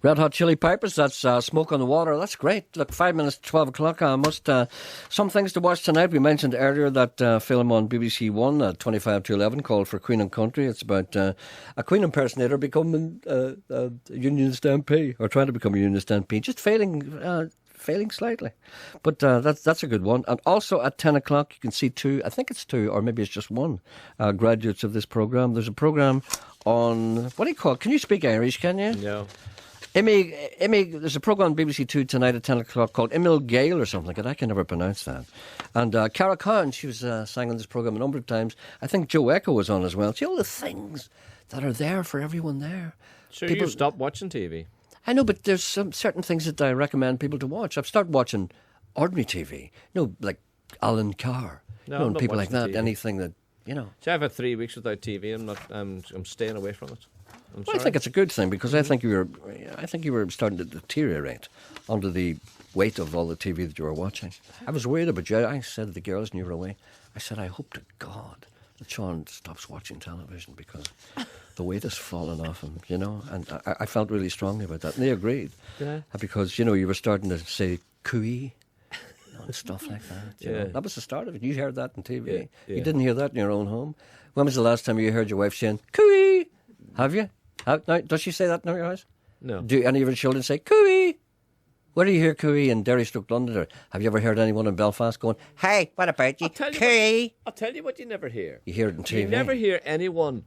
Red Hot Chili Peppers, that's Smoke on the Water. That's great. Look, 5 minutes to 12 o'clock. Some things to watch tonight. We mentioned earlier that film on BBC One at 25 to 11 called For Queen and Country. It's about a Queen impersonator becoming a Unionist MP, or trying to become a Unionist MP, just failing slightly. But that's a good one. And also at 10 o'clock, you can see two, I think it's two, or maybe it's just one, graduates of this programme. There's a programme on, what do you call it? Can you speak Irish, can you? No. Emmy, there's a programme on BBC Two tonight at 10 o'clock called Emil Gale or something like that. I can never pronounce that. And Cara Khan, she was sang on this programme a number of times. I think Joe Echo was on as well. See all the things that are there for everyone there. So you stopped watching TV? I know, but there's some certain things that I recommend people to watch. I've started watching ordinary TV. Like Alan Carr. No, I'm not people like that. TV. Anything that, See, I've had 3 weeks without TV. I'm staying away from it. I think it's a good thing because I think you were starting to deteriorate under the weight of all the TV that you were watching. I was worried about you. I said to the girls when you were away, I said, I hope to God that Sean stops watching television because the weight has fallen off him, and I felt really strongly about that. And they agreed. Yeah. Because, you were starting to say cooey and stuff like that. You know. That was the start of it. You heard that on TV. Yeah. You didn't hear that in your own home. When was the last time you heard your wife saying cooey? Have you? Now, does she say that in your house? No. Do any of your children say cooey? Where do you hear cooey in Derry-Stroke London? Or have you ever heard anyone in Belfast going, hey, what about you? Cooey? I'll tell you what you never hear. You hear it on TV. You never hear anyone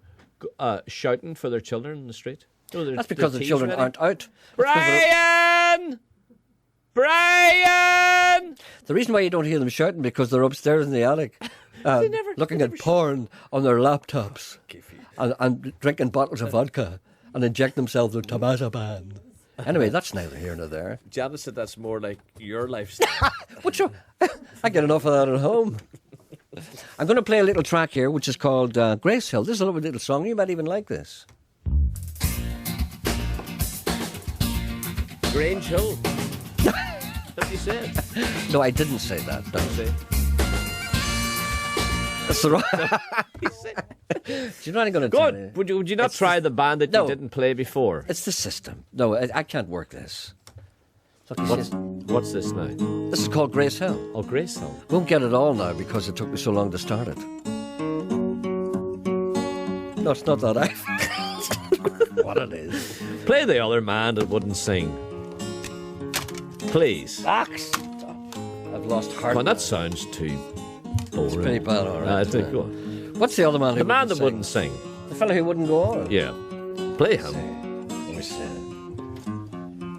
shouting for their children in the street. That's because the children aren't out. Brian! Brian! The reason why you don't hear them shouting because they're upstairs in the attic looking at porn on their laptops and drinking bottles of vodka and inject themselves with tabazzapan. Anyway, that's neither here nor there. Janice said that's more like your lifestyle. I get enough of that at home. I'm going to play a little track here which is called Grace Hill. This is a lovely little song. You might even like this. Grange Hill. That's what you said. No, I didn't say that. No. That's the right. Do you know what I'm going to tell you? Would you not try the band that you didn't play before? It's the system. No, I can't work this. Look, what's this now? This is called Grace Hill. Oh, Grace Hill. Won't get it all now because it took me so long to start it. No, it's not that. What it is. Play the other man that wouldn't sing. Please. I've lost heart. Well, that sounds too boring. It's pretty bad, all right. Go on. What's the other man who wouldn't sing? The fellow who wouldn't go on? Yeah. Play him.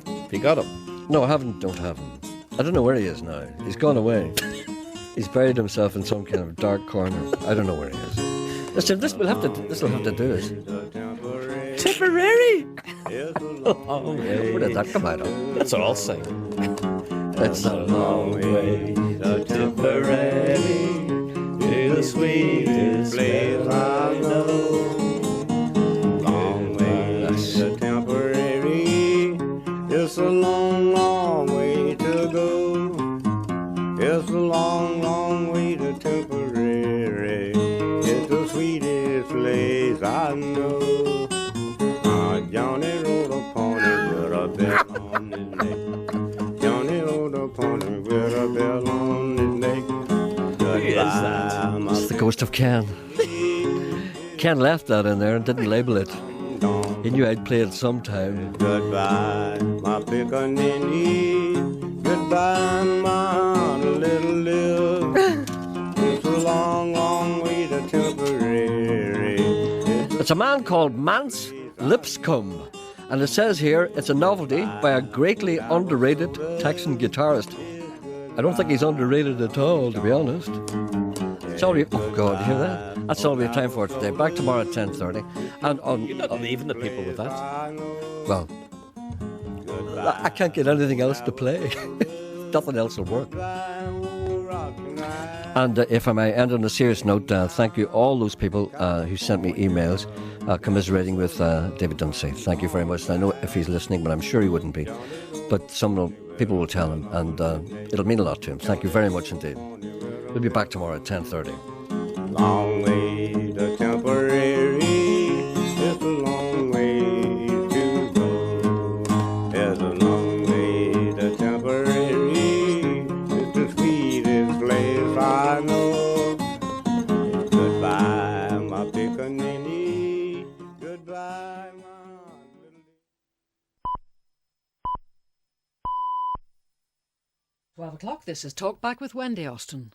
Have you got him? No, I don't have him. I don't know where he is now. He's gone away. He's buried himself in some kind of dark corner. I don't know where he is. Listen, this will have to do it. Tipperary! Where did that come out of? That's what I'll sing. It's a long way to Tipperary, the sweetest place I know. Long way to Tipperary, it's a long, long way to go. It's a long, long way to Tipperary, it's the sweetest place I know. Johnny rode a pony with a bell on his neck. Johnny rode a pony with a bell on his neck. Goodbye, it's the ghost of Ken. Ken left that in there and didn't label it. He knew I'd play it sometime. Goodbye, my pickaninny. Goodbye, my little love. It's a long, long way to Tipperary. It's a man called Mance Lipscomb, and it says here it's a novelty by a greatly underrated Texan guitarist. I don't think he's underrated at all, to be honest. It's all oh God, you hear that? That's all we have time for today. Back tomorrow at 10:30. And you're not leaving the people with that. Well, I can't get anything else to play. Nothing else will work. And if I may end on a serious note, thank you all those people who sent me emails commiserating with David Dunsey. Thank you very much. I know if he's listening, but I'm sure he wouldn't be. But people will tell him, and it'll mean a lot to him. Thank you very much indeed. We'll be back tomorrow at 10:30. Long way to Tipperary, it's a long way to go. 12 o'clock, this is Talk Back with Wendy Austin.